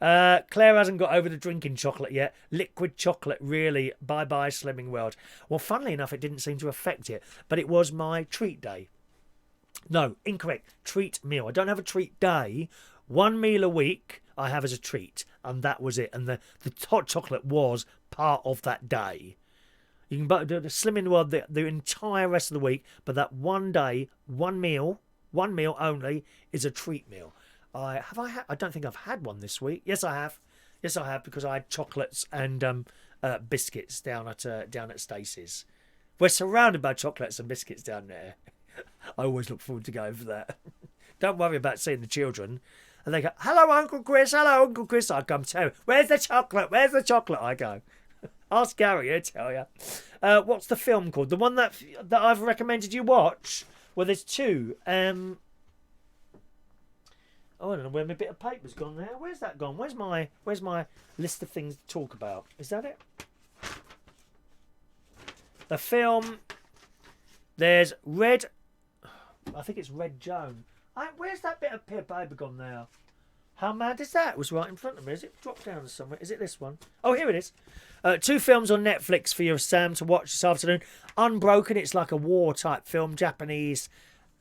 Claire hasn't got over the drinking chocolate yet. Liquid chocolate, really. Bye-bye, Slimming World. Well, funnily enough, it didn't seem to affect it, but it was my treat day. No, incorrect. Treat meal. I don't have a treat day. One meal a week. I have as a treat, and that was it. And the hot chocolate was part of that day. You can do the slim in the world the entire rest of the week, but that one day, one meal only is a treat meal. I don't think I've had one this week. Yes, I have. Yes, I have, because I had chocolates and biscuits down at Stacey's. We're surrounded by chocolates and biscuits down there. I always look forward to going for that. Don't worry about seeing the children. And they go, hello, Uncle Chris. Hello, Uncle Chris. I come tell you, where's the chocolate? Where's the chocolate? I go. Ask Gary, he'll tell you. What's the film called? The one that I've recommended you watch? Well, there's two. Oh, I don't know where my bit of paper's gone now. Where's that gone? Where's my list of things to talk about? Is that it? The film. There's Red. I think it's Red Joan. Where's that bit of paper gone now? How mad is that? It was right in front of me. Is it dropped down somewhere? Is it this one? Oh, here it is. Two films on Netflix for you, Sam, to watch this afternoon. Unbroken. It's like a war-type film. Japanese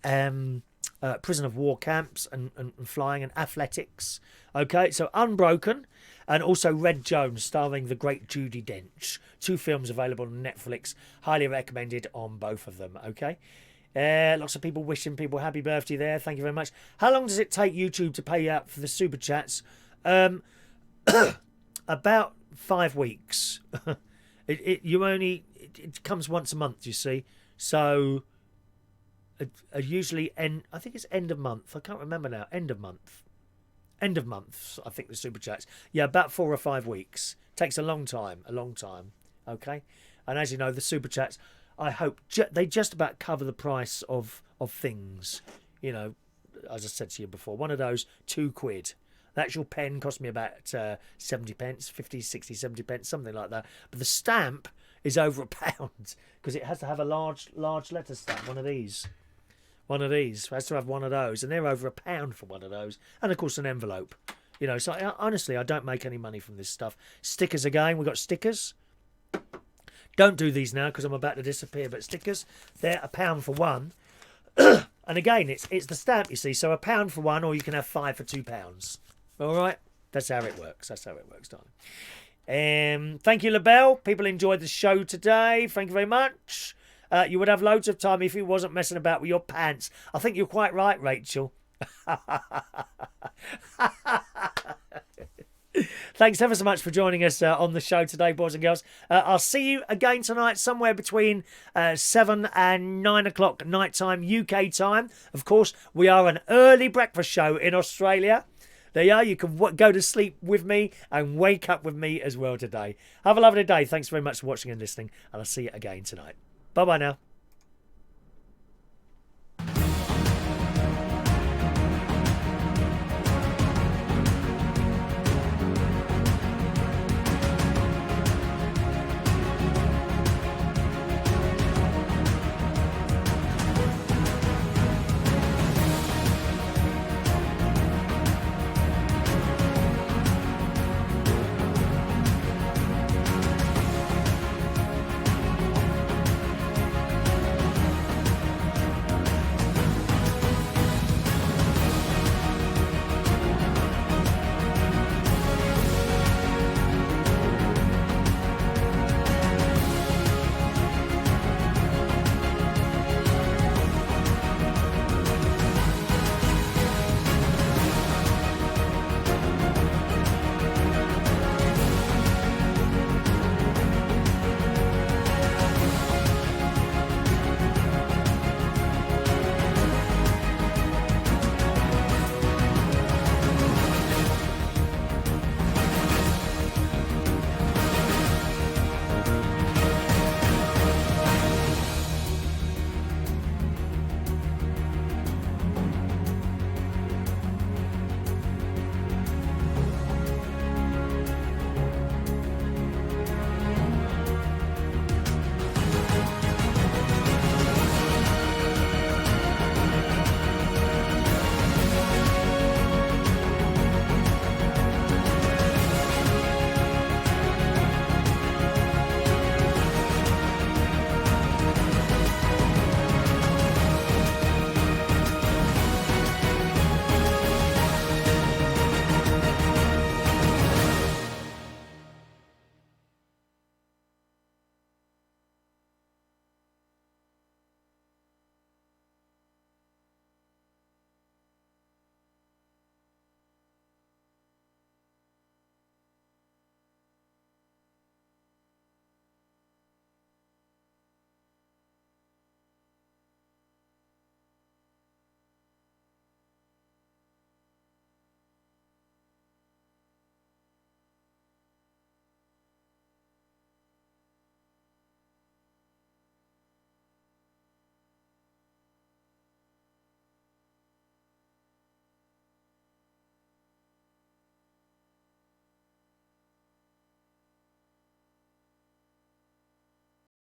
prison of war camps and flying and athletics. Okay, so Unbroken. And also Red Joan, starring the great Judi Dench. Two films available on Netflix. Highly recommended on both of them. Okay. Lots of people wishing people happy birthday there. Thank you very much. How long does it take YouTube to pay out for the super chats? About 5 weeks. It comes once a month, you see. So usually I think it's end of month. I can't remember now. End of month, I think, the super chats. Yeah, about 4 or 5 weeks. Takes a long time. Okay. And as you know, the super chats, I hope they just about cover the price of things. You know, as I said to you before, one of those, £2. The actual pen cost me about 70 pence, 50, 60, 70 pence, something like that. But the stamp is over £1 because it has to have a large letter stamp, one of these. It has to have one of those, and they're over £1 for one of those. And of course an envelope. You know, so honestly, I don't make any money from this stuff. Stickers again, we've got stickers. Don't do these now because I'm about to disappear. But stickers, they're £1 for one. And again, it's the stamp, you see. So £1 for one, or you can have 5 for £2. All right? That's how it works. Darling. Thank you, LaBelle. People enjoyed the show today. Thank you very much. You would have loads of time if you wasn't messing about with your pants. I think you're quite right, Rachel. Thanks ever so much for joining us on the show today, boys and girls. I'll see you again tonight somewhere between 7 and 9 o'clock night time, UK time. Of course, we are an early breakfast show in Australia. There you are. You can go to sleep with me and wake up with me as well today. Have a lovely day. Thanks very much for watching and listening, and I'll see you again tonight. Bye-bye now.